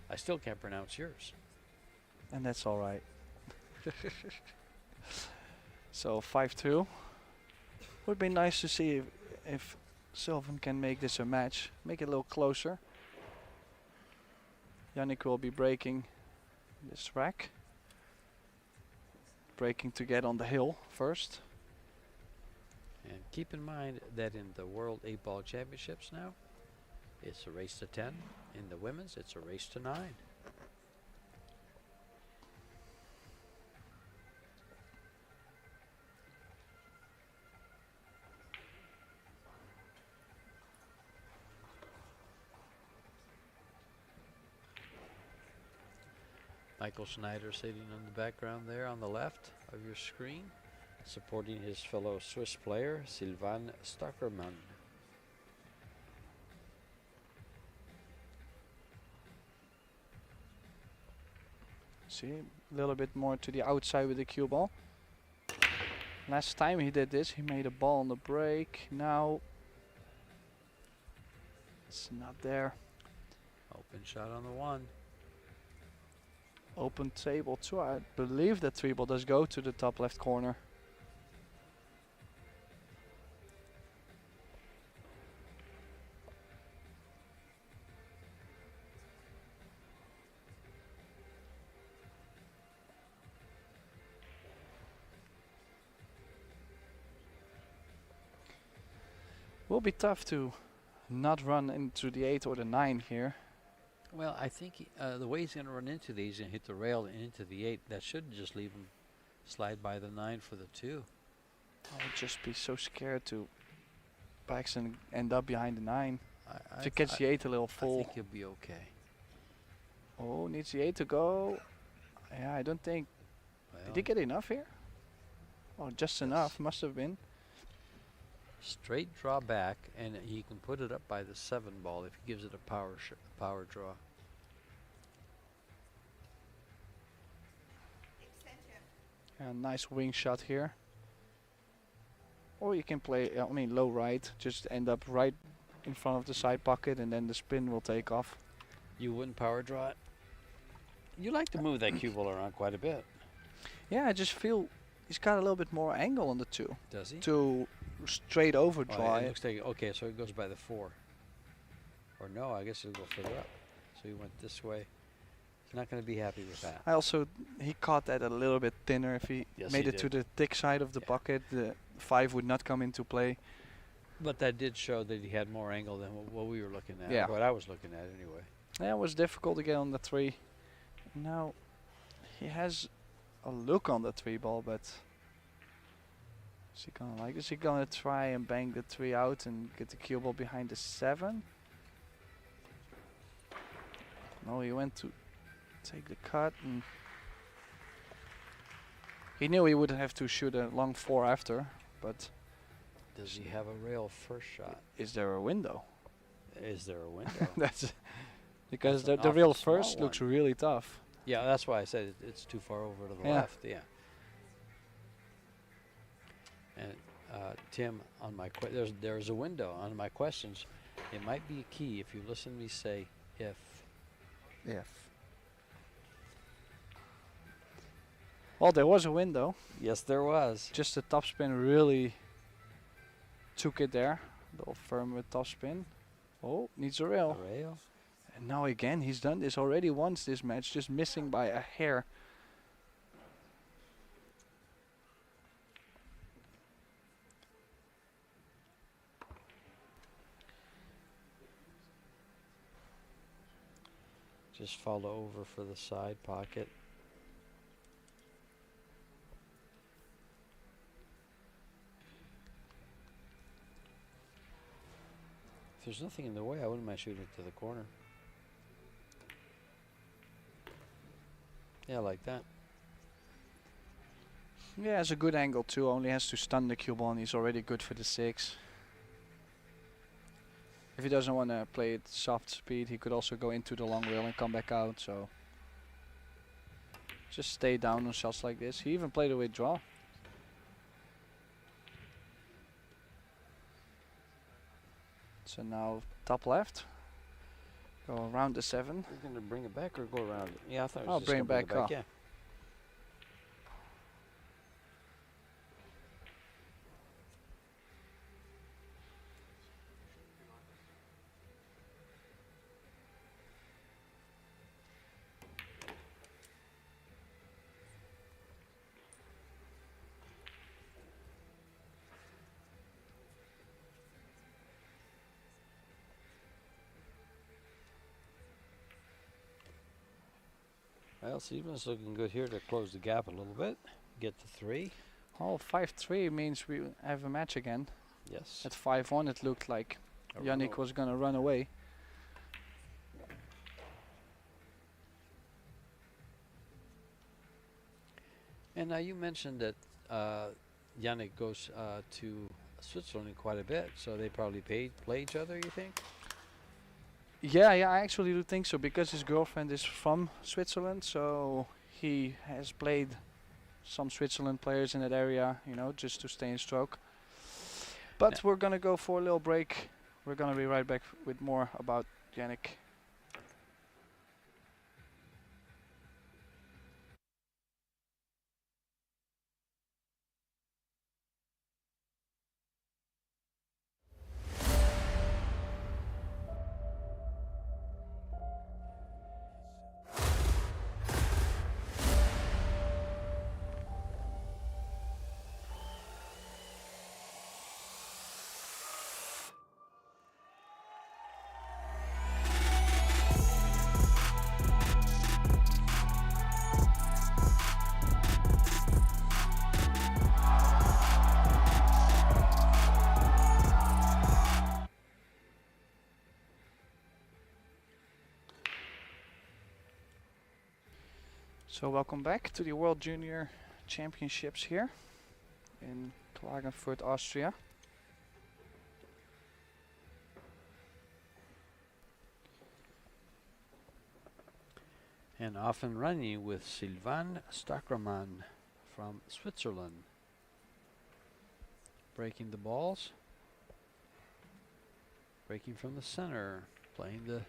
S1: I still can't pronounce yours.
S2: And that's all right. So 5-2. Would be nice to see if Silvan can make this a match, make it a little closer. Yannick will be breaking this rack. Breaking to get on the hill first.
S1: And keep in mind that in the World 8-Ball Championships now, it's a race to 10. In the women's, it's a race to 9. Michael Schneider sitting in the background there on the left of your screen, supporting his fellow Swiss player, Silvan Starkermann.
S2: See, a little bit more to the outside with the cue ball. Last time he did this, he made a ball on the break. Now it's not there.
S1: Open shot on the 1.
S2: Open table too. I believe that 3 ball does go to the top left corner. Will be tough to not run into the 8 or the 9 here.
S1: Well, I think the way he's going to run into these and hit the rail and into the 8, that should just leave him slide by the 9 for the 2.
S2: I would just be so scared to by accident end up behind the 9.
S1: I
S2: If he gets the 8 a little
S1: I
S2: full.
S1: think he'll be okay.
S2: Oh, needs the 8 to go. Yeah, I don't think.
S1: Well,
S2: Did he get enough here? Oh, just enough. Must have been.
S1: straight draw back, and he can put it up by the 7 ball if he gives it a power draw.
S2: A nice wing shot here. Or you can play, I mean, low right. Just end up right in front of the side pocket, and then the spin will take off.
S1: You wouldn't power draw it? You like to move that cue ball around quite a bit.
S2: Yeah, I just feel he's got a little bit more angle on the 2
S1: Does he?
S2: to straight over
S1: Oh,
S2: draw
S1: yeah, it
S2: it.
S1: looks like, okay, so it goes by the 4. Or no, I guess it'll go further up. So he went this way. He's not going to be happy with that.
S2: I also, he caught that a little bit thinner. If he
S1: Yes,
S2: made
S1: he
S2: it to
S1: did.
S2: the thick side of the
S1: Yeah.
S2: bucket, the 5 would not come into play.
S1: But that did show that he had more angle than what we were looking at.
S2: Yeah.
S1: What I was looking at anyway.
S2: Yeah, it was difficult to get on the 3. Now, he has a look on the 3 ball, but is he gonna like this? Is he gonna try and bang the 3 out and get the cue ball behind the 7? No, he went to take the cut, and he knew he would have to shoot a long 4 after, but
S1: Does he have a rail first shot?
S2: is there a window?
S1: Is there a window?
S2: That's because
S1: That's
S2: the
S1: an
S2: real
S1: awful small
S2: first looks
S1: one.
S2: really tough.
S1: Yeah, that's why I said it's too far over to the
S2: Yeah.
S1: left. Yeah. And Tim, on my there's a window on my questions. It might be a key if you listen to me say if.
S2: Well, there was a window.
S1: Yes, there was.
S2: Just the topspin really took it there. A little firm with topspin. Oh, needs a
S1: A
S2: rail.
S1: rail.
S2: And now again, he's done this already once this match, just missing by a hair.
S1: Just follow over for the side pocket. If there's nothing in the way, I wouldn't mind shooting it to the corner. Yeah, like that.
S2: Yeah, it's a good angle too. Only has to stun the cue ball, and he's already good for the 6. If he doesn't want to play it soft speed, he could also go into the long rail and come back out. So just stay down on shots like this. He even played a with draw. So now top left. Go around the 7.
S1: You're gonna bring it back or go around it? Yeah, I thought it was
S2: I'll
S1: just
S2: bring
S1: gonna
S2: it back up.
S1: Yeah. Well, Silvan's looking good here to close the gap a little bit. Get to 3.
S2: Oh, 5-3 means we have a match again.
S1: Yes.
S2: At 5-1 it looked like
S1: A
S2: Yannick
S1: run
S2: was gonna run away.
S1: And now you mentioned that Yannick goes to Switzerland quite a bit, so they probably play each other, you think?
S2: Yeah, I actually do think so because his girlfriend is from Switzerland, so he has played some Switzerland players in that area, you know, just to stay in stroke. But
S1: Yeah.
S2: we're gonna go for a little break. We're gonna be right back with more about Yannick. So welcome back to the World Junior Championships here in Klagenfurt, Austria.
S1: And off and running with Silvan Starkermann from Switzerland. Breaking the balls. Breaking from the center. Playing the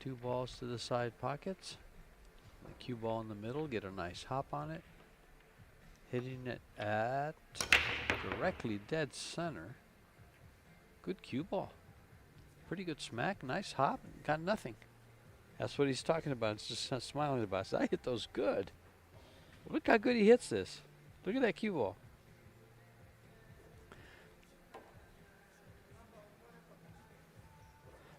S1: 2 balls to the side pockets. The cue ball in the middle, get a nice hop on it. Hitting it at directly dead center. Good cue ball. Pretty good smack, nice hop, got nothing. That's what he's talking about. It's just smiling about. Says, I hit those good. Look how good he hits this. Look at that cue ball.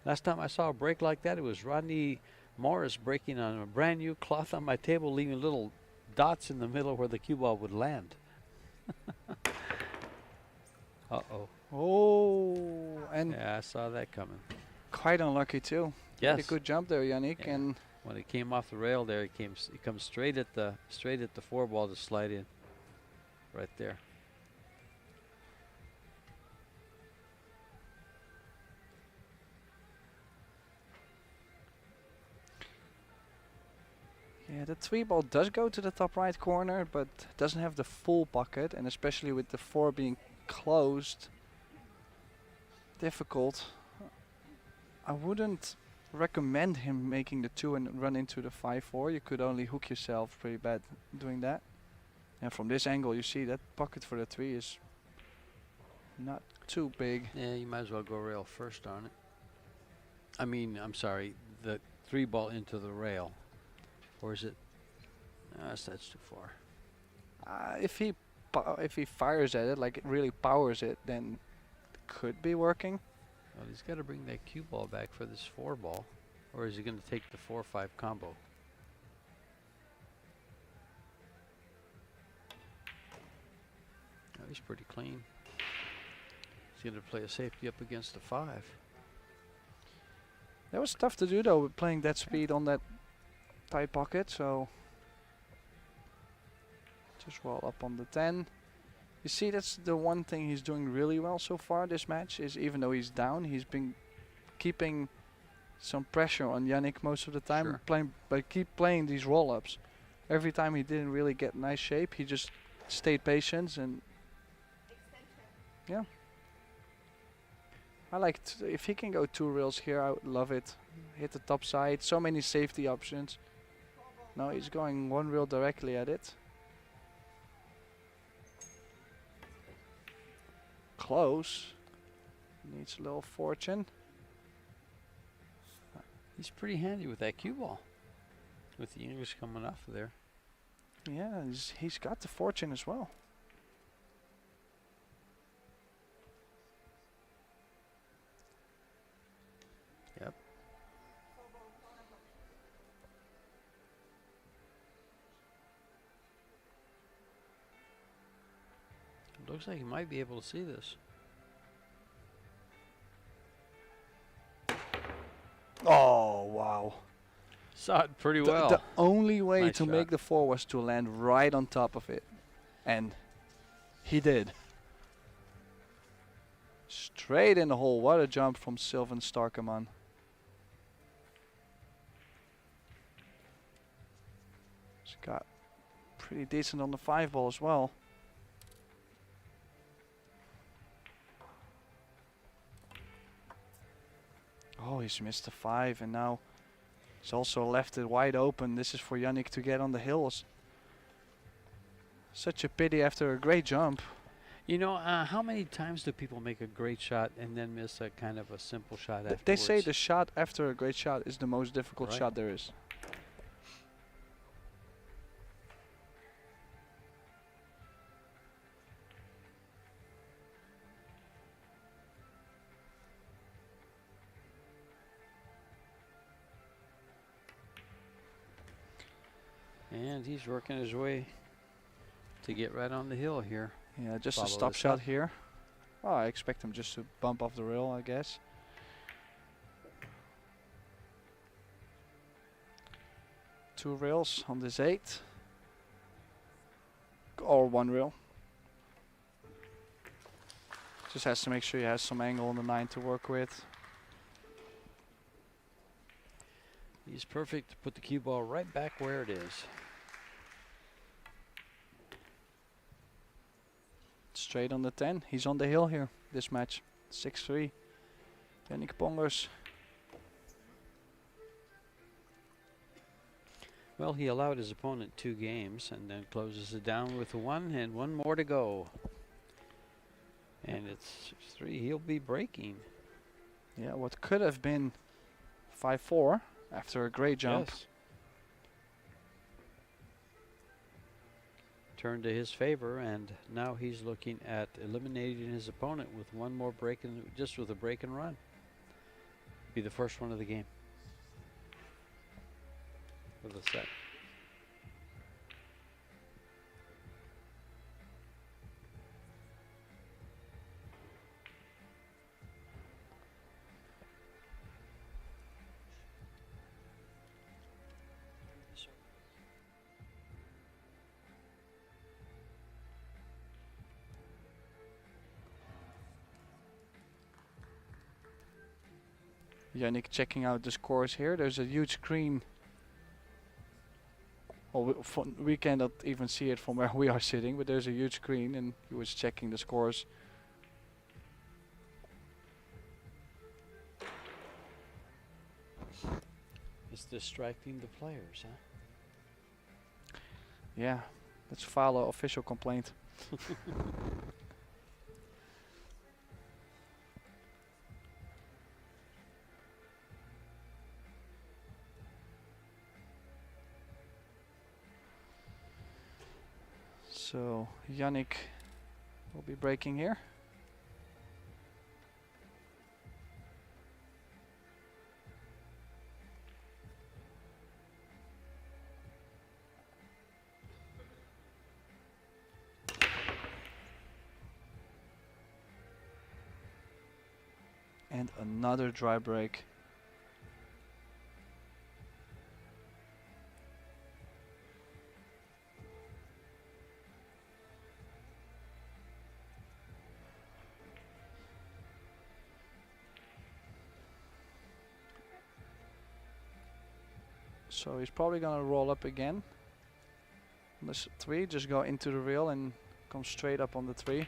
S1: Last time I saw a break like that, it was Rodney Morris breaking on a brand new cloth on my table, leaving little dots in the middle where the cue ball would land. Uh-oh.
S2: Oh, and
S1: Yeah, I saw that coming.
S2: quite unlucky too.
S1: Yes.
S2: Made a good jump there, Yannick,
S1: Yeah.
S2: and
S1: When it came off the rail there, it comes straight at the 4 ball to slide in. Right there.
S2: yeah, the 3 ball does go to the top right corner, but doesn't have the full pocket, and especially with the 4 being closed, difficult. I wouldn't recommend him making the 2 and run into the 5-4. You could only hook yourself pretty bad doing that. And from this angle, you see that pocket for the 3 is not too big.
S1: Yeah, you might as well go rail first on it. I mean, I'm sorry, the 3 ball into the rail. Or is it? No, that's too far.
S2: If he fires at it, like it really powers it, then it could be working.
S1: Well, he's got to bring that cue ball back for this 4 ball. Or is he going to take the 4-5 combo? Oh, he's pretty clean. He's going to play a safety up against the 5.
S2: That was tough to do though, with playing that speed on that tight pocket. So just roll up on the 10. You see, that's the one thing he's doing really well so far this match, is even though he's down, he's been keeping some pressure on Yannick most of the time,
S1: Sure.
S2: but keep playing these roll-ups. Every time he didn't really get nice shape, he just stayed patient, and yeah. I like if he can go 2 rails here, I would love it. Hit the top side, so many safety options. No, he's going 1 rail directly at it. Close. Needs a little fortune.
S1: He's pretty handy with that cue ball. With the English coming off of there.
S2: Yeah, he's got the fortune as well.
S1: Yep. It looks like he might be able to see this.
S2: Oh, wow.
S1: Saw it pretty well.
S2: The only way
S1: Nice
S2: to
S1: shot.
S2: make the 4 was to land right on top of it. And he did. Straight in the hole. What a jump from Silvan Starkermann. He's got pretty decent on the 5 ball as well. Oh, he's missed the 5 and now he's also left it wide open. This is for Yannick to get on the hills. Such a pity after a great jump.
S1: You know, how many times do people make a great shot and then miss a kind of a simple shot afterwards?
S2: They say the shot after a great shot is the most difficult
S1: Right.
S2: shot there is.
S1: And he's working his way to get right on the hill here.
S2: Yeah, just
S1: Follow
S2: a stop
S1: this
S2: shot
S1: up.
S2: here. Oh, I expect him just to bump off the rail, I guess. Two rails on this 8. Or one rail. Just has to make sure he has some angle on the 9 to work with.
S1: He's perfect to put the cue ball right back where it is.
S2: Straight on the 10. He's on the hill here, this match. 6-3. Yannick Pongers.
S1: Well, he allowed his opponent 2 games and then closes it down with 1 and 1 more to go. And it's 6-3. He'll be breaking.
S2: Yeah, what could have been 5-4 after a great jump.
S1: Yes. Turned to his favor, and now he's looking at eliminating his opponent with 1 more break, and just with a break and run. Be the first one of the game. With a set.
S2: Yannick checking out the scores here. There's a huge screen. Well, we cannot even see it from where we are sitting, but there's a huge screen and he was checking the scores.
S1: It's distracting the players, huh?
S2: Yeah, let's file an official complaint. So Yannick will be breaking here. And another dry break. So he's probably gonna roll up again. On this 3, just go into the rail and come straight up on the 3.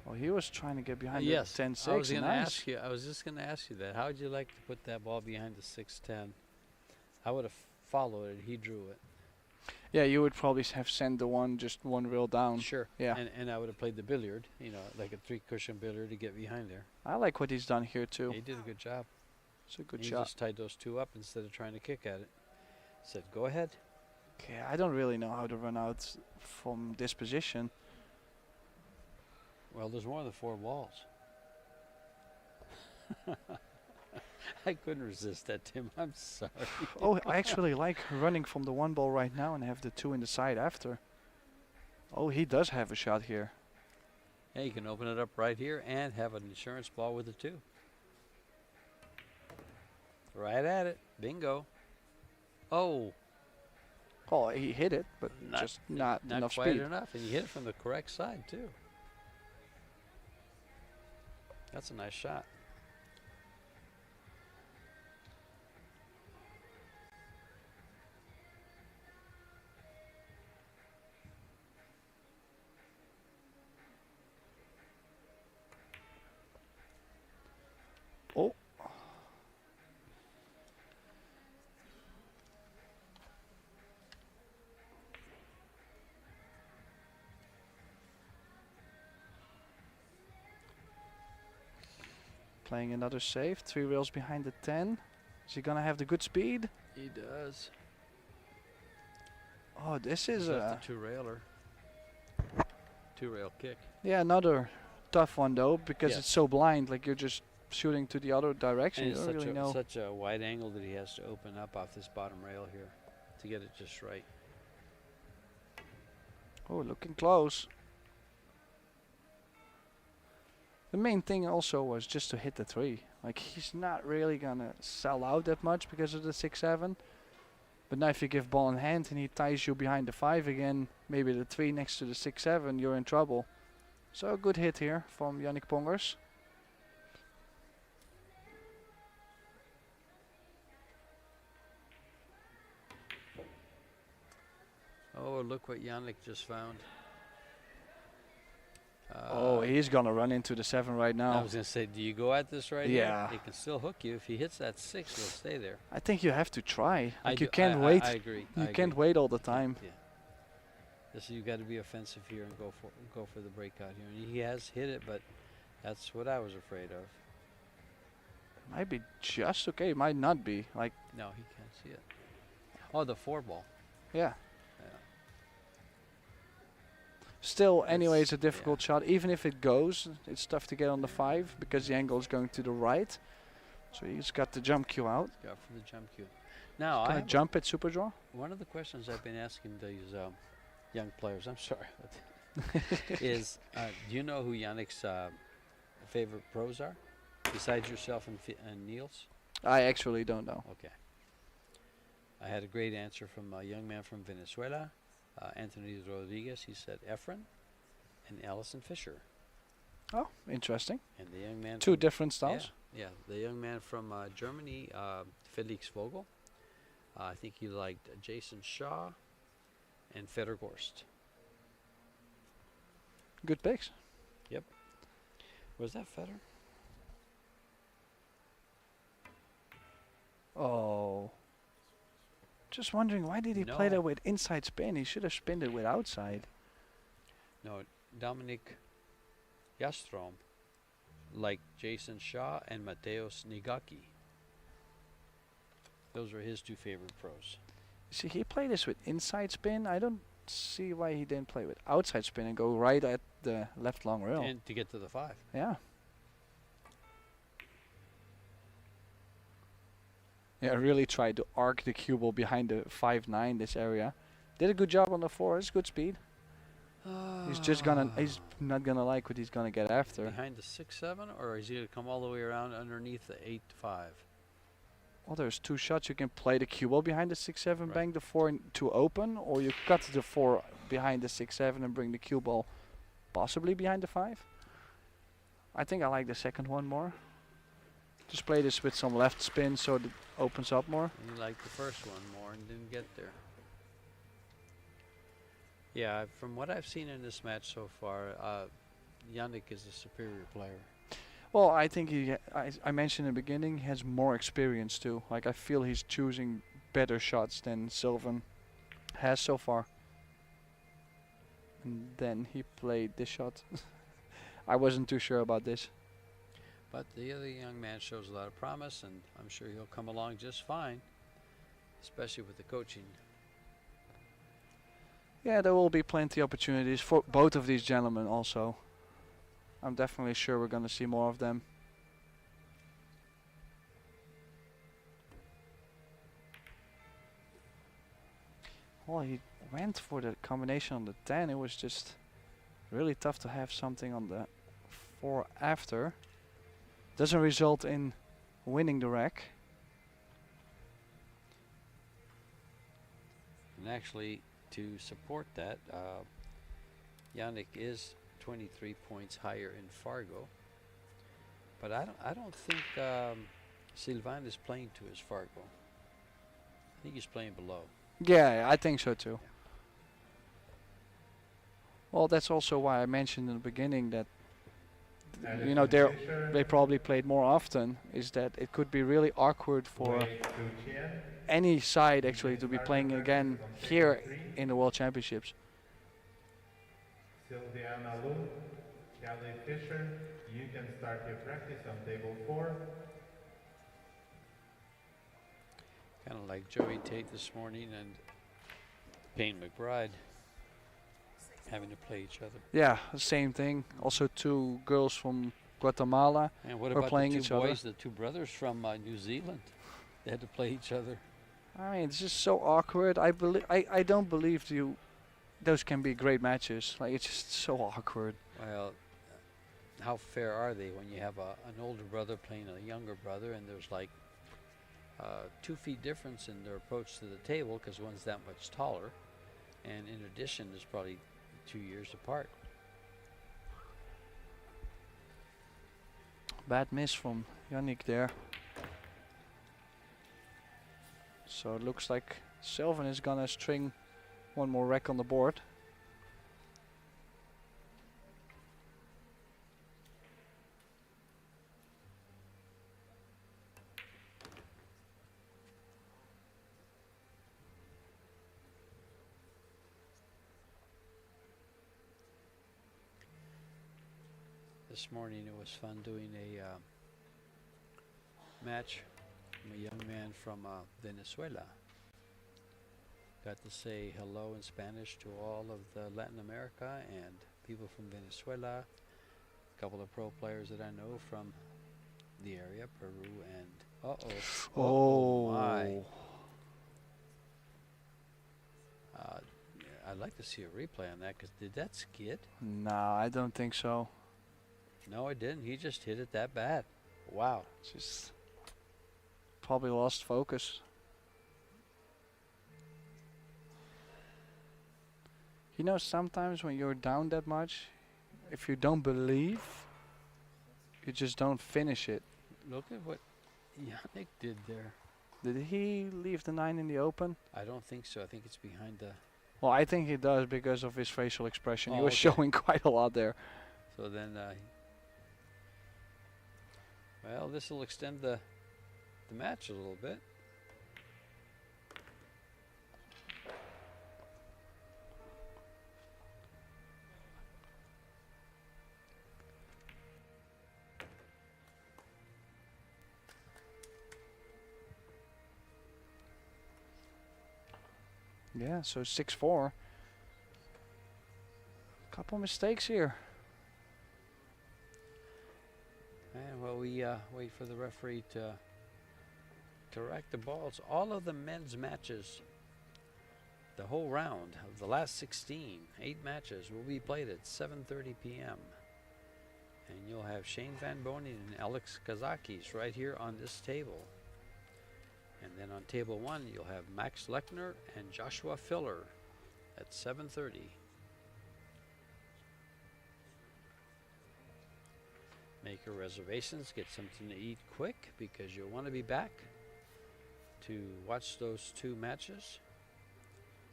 S2: Oh, he was trying to get behind
S1: Yes,
S2: the 10-6.
S1: I was going to
S2: Nice.
S1: ask you. I was just going to ask you that. How would you like to put that ball behind the 6-10? I would have followed it. He drew it.
S2: Yeah, you would probably have sent the one just one rail down.
S1: Sure.
S2: Yeah.
S1: And I would have played the billiard, you know, like a 3-cushion billiard to get behind there.
S2: I like what he's done here too.
S1: He did a good job.
S2: It's a good
S1: He
S2: shot.
S1: just tied those 2 up instead of trying to kick at it. Said, go ahead.
S2: Okay, I don't really know how to run out from this position.
S1: Well, there's more than 4 balls. I couldn't resist that, Tim. I'm sorry.
S2: Oh, I actually like running from the 1 ball right now and have the 2 in the side after. Oh, he does have a shot here.
S1: Yeah, you can open it up right here and have an insurance ball with it too. Right at it. Bingo. Oh,
S2: Oh, he hit it, but just not enough
S1: quite
S2: speed.
S1: enough. And you hit it from the correct side, too. That's a nice shot.
S2: Oh. Playing another save, 3 rails behind the 10. Is he gonna have the good speed?
S1: He does.
S2: Oh, this is
S1: He's
S2: a
S1: left the two-railer. Two-rail kick.
S2: yeah, another tough one though, because
S1: Yes.
S2: it's so blind. Like you're just shooting to the other direction.
S1: And
S2: You
S1: it's
S2: don't really know.
S1: such a wide angle that he has to open up off this bottom rail here to get it just right.
S2: Oh, looking close. The main thing also was just to hit the 3. Like he's not really gonna sell out that much because of the 6-7. But now if you give ball in hand and he ties you behind the 5 again, maybe the 3 next to the 6-7, you're in trouble. So a good hit here from Yannick Pongers.
S1: Oh, look what Yannick just found.
S2: Oh, he's gonna run into the 7 right
S1: I
S2: now.
S1: was going to say, do you go at this right
S2: Yeah.
S1: here? He can still hook you. If he hits that 6, he'll stay there.
S2: I think you have to try. Like you
S1: do-
S2: can't wait.
S1: I agree.
S2: You
S1: I
S2: can't
S1: agree.
S2: wait all the time.
S1: Yeah. This you got to be offensive here and go for the breakout here. And he has hit it, but that's what I was afraid of.
S2: Might be just okay. Might not be. Like
S1: No, he can't see it. Oh, the 4 ball.
S2: yeah.
S1: Yeah.
S2: Still, anyway,
S1: It's-
S2: it's a difficult shot. Even if it goes, it's tough to get on the 5 because the angle is going to the right. So he's got the jump cue out.
S1: Got for the jump cue. Now, I
S2: Gonna
S1: have
S2: jump at super draw.
S1: one of the questions I've been asking these young players, I'm sorry, is do you know who Yannick's favorite pros are? Besides yourself and Niels?
S2: I actually don't know.
S1: Okay. I had a great answer from a young man from Venezuela, Anthony Rodriguez. He said Efren and Allison Fisher.
S2: Oh, interesting.
S1: And the young man
S2: 2
S1: from
S2: different styles.
S1: Yeah, the young man from Germany, Felix Vogel. I think he liked Jason Shaw and Fedor Gorst.
S2: Good picks.
S1: Was that Fedor?
S2: Oh. Just wondering, why did he play
S1: No.
S2: that with inside spin? He should have spinned it with outside.
S1: No, Dominic Jastrom, like Jason Shaw and Mateusz Nigaki. Those are his 2 favorite pros.
S2: See, he played this with inside spin. I don't see why he didn't play with outside spin and go right at the left long rail.
S1: And to get to the 5.
S2: Yeah. Yeah, really tried to arc the cue ball behind the 5-9 this area. Did a good job on the 4. It's good speed. He's just gonna. He's not gonna like what he's gonna get after.
S1: Behind the 6-7, or is he going to come all the way around underneath the 8-5?
S2: Well, there's 2 shots. You can play the cue ball behind the 6-7,
S1: Right.
S2: bang the 4 to open, or you cut the 4 behind the 6-7 and bring the cue ball possibly behind the 5. I think I like the second one more. Just play this with some left spin so it opens up more.
S1: And he liked the first one more and didn't get there. Yeah, from what I've seen in this match so far, Yannick is the superior player.
S2: Well, I think I mentioned in the beginning, he has more experience too. Like I feel he's choosing better shots than Silvan has so far. And then he played this shot. I wasn't too sure about this.
S1: But the other young man shows a lot of promise, and I'm sure he'll come along just fine, especially with the coaching.
S2: Yeah, there will be plenty opportunities for both of these gentlemen also. I'm definitely sure we're going to see more of them. Well, he went for the combination on the 10. It was just really tough to have something on the 4 after. Doesn't result in winning the rack.
S1: actually, to support that, Yannick is 23 points higher in Fargo. But I don't think Silvan is playing to his Fargo. I think he's playing below.
S2: Yeah, I think so too. Well, that's also why I mentioned in the beginning that you know they probably played more often. Is that it could be really awkward for any side actually to be playing again here in the World Championships.
S5: Sylviana Lu, Kelly Fisher, you can start your practice on table 4.
S1: Kind of like Joey Tate this morning and Payne McBride having to play each other.
S2: Yeah, same thing. Also, two girls from Guatemala
S1: And what
S2: are
S1: about
S2: playing
S1: the
S2: each
S1: two
S2: other.
S1: boys, the two brothers from New Zealand? They had to play each other.
S2: I mean, it's just so awkward. I don't believe those can be great matches. Like, it's just so awkward.
S1: Well, how fair are they when you have an older brother playing a younger brother, and there's like 2 feet difference in their approach to the table because one's that much taller, and in addition, there's probably 2 years apart.
S2: Bad miss from Yannick there. So it looks like Silvan is gonna string one more rack on the board.
S1: This morning it was fun doing a match from a young man from Venezuela. Got to say hello in Spanish to all of the Latin America and people from Venezuela. A couple of pro players that I know from the area, Peru and oh my. I'd like to see a replay on that because did that skid?
S2: No, I don't think so.
S1: No, it didn't. He just hit it that bad. Wow.
S2: Just probably lost focus. You know, sometimes when you're down that much, if you don't believe, you just don't finish it.
S1: Look at what Yannick did there.
S2: Did he leave the 9 in the open?
S1: I don't think so. I think it's behind the...
S2: Well, I think he does because of his facial expression. He
S1: Oh,
S2: was
S1: okay.
S2: showing quite a lot there.
S1: So then, well, this will extend the match a little bit.
S2: Yeah, so 6-4. Couple mistakes here.
S1: And while we wait for the referee to rack the balls, all of the men's matches, the whole round of the last 16, 8 matches, will be played at 7:30 p.m. And you'll have Shane Van Bonen and Alex Kazakis right here on this table. And then on table 1, you'll have Max Lechner and Joshua Filler at 7:30. Make your reservations, get something to eat quick because you'll want to be back to watch those 2 matches.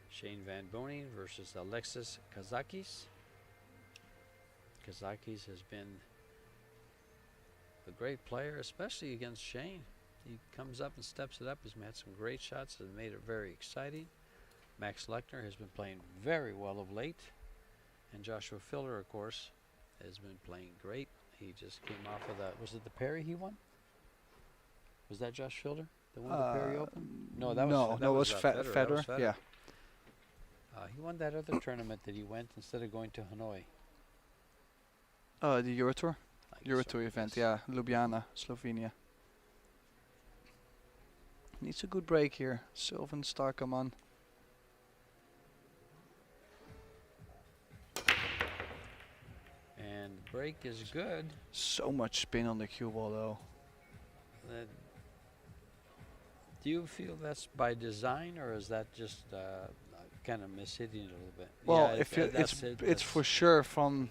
S1: Shane Van Bonen versus Alexis Kazakis. Kazakis has been a great player, especially against Shane. He comes up and steps it up. He's had some great shots that made it very exciting. Max Lechner has been playing very well of late. And Joshua Filler, of course, has been playing great. He just came off of was it the Perry he won? Was that Josh Filler that won the Perry Open? No, that was
S2: Federer.
S1: That was Federer.
S2: Yeah.
S1: He won that other tournament that he went instead of going to Hanoi.
S2: The Eurotour? Eurotour event,
S1: yes.
S2: yeah. Ljubljana, Slovenia. Needs a good break here. Silvan, Starkermann.
S1: And break is good.
S2: So much spin on the cue ball though.
S1: Do you feel that's by design, or is that just kind of mishitting it a little bit.
S2: Well,
S1: yeah,
S2: if you,
S1: that's
S2: it's
S1: it,
S2: for sure from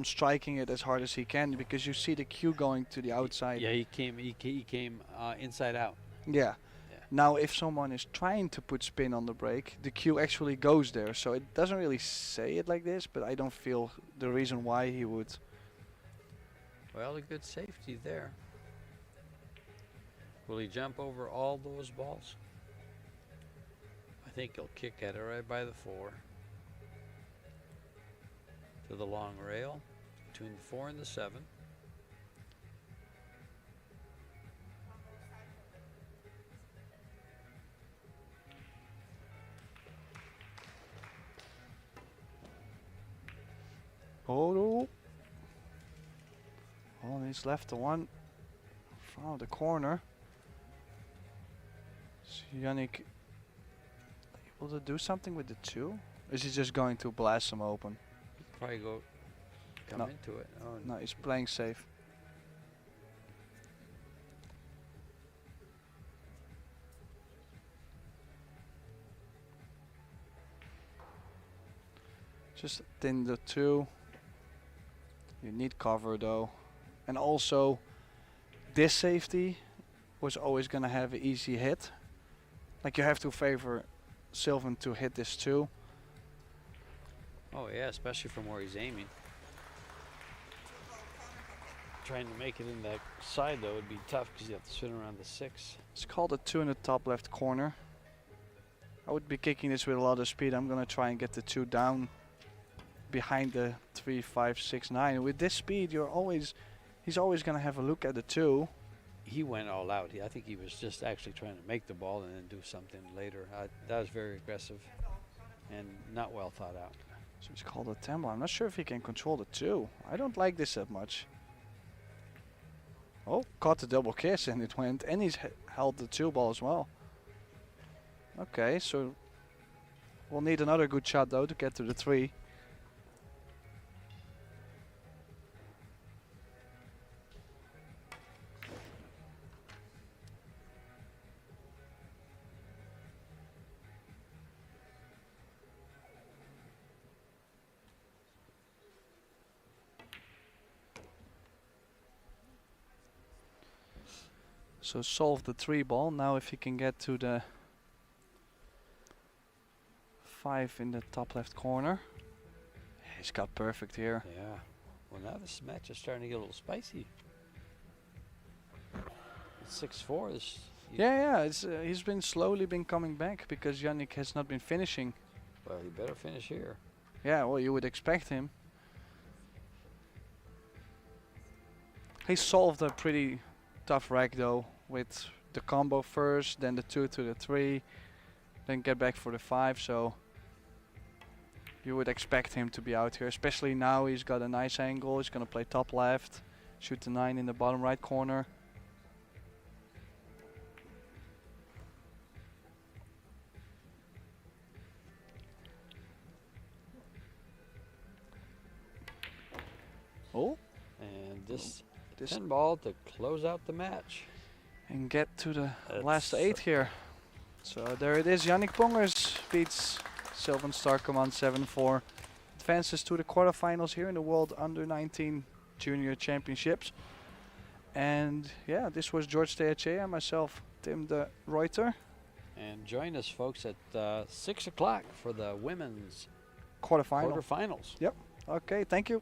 S2: striking it as hard as he can, because you see the cue going to the outside.
S1: Yeah, he came inside out.
S2: Yeah.
S1: Yeah.
S2: Now, if someone is trying to put spin on the break, the cue actually goes there. So it doesn't really say it like this, but I don't feel the reason why he would.
S1: Well, a good safety there. Will he jump over all those balls? I think he'll kick at it right by the 4. To the long rail, between the 4 and the 7.
S2: Oh, he's left the one from the corner. Is Yannick able to do something with the 2? Is he just going to blast him open?
S1: Probably come
S2: No.
S1: into it. Oh,
S2: No, he's playing safe. Just thin the 2. You need cover though. And also, this safety was always going to have an easy hit. Like, you have to favor Silvan to hit this 2.
S1: Oh yeah, especially from where he's aiming. Trying to make it in that side though would be tough because you have to swing around the 6.
S2: It's called a 2 in the top left corner. I would be kicking this with a lot of speed. I'm gonna try and get the 2 down behind the 3, 5, 6, 9. With this speed, he's always gonna have a look at the 2.
S1: He went all out. I think he was just actually trying to make the ball and then do something later. That was very aggressive and not well thought out.
S2: So it's called a 10 ball. I'm not sure if he can control the 2. I don't like this that much. Oh, caught the double kiss and it went, and he's held the 2 ball as well. Okay, so we'll need another good shot though to get to the 3. So solve the 3 ball. Now if he can get to the 5 in the top left corner. He's got perfect here.
S1: Yeah. Well, now this match is starting to get a little spicy. It's 6-4.
S2: Yeah, it's he's been slowly coming back because Yannick has not been finishing.
S1: Well, he better finish here.
S2: Yeah, well, you would expect him. He solved a pretty tough rack though, with the combo first, then the 2 to the 3, then get back for the 5, so you would expect him to be out here, especially now he's got a nice angle. He's gonna play top left, shoot the 9 in the bottom right corner. Oh,
S1: And this
S2: this
S1: 10 ball to close out the match.
S2: and get to the
S1: That's
S2: last 8 here. So there it is. Yannick Pongers beats Silvan Starkermann 7-4. Advances to the quarterfinals here in the World Under-19 Junior Championships. And yeah, this was George Teache and myself, Tim de Reuter.
S1: And join us, folks, at 6 o'clock for the women's
S2: Quarterfinal.
S1: quarterfinals.
S2: Okay, thank you.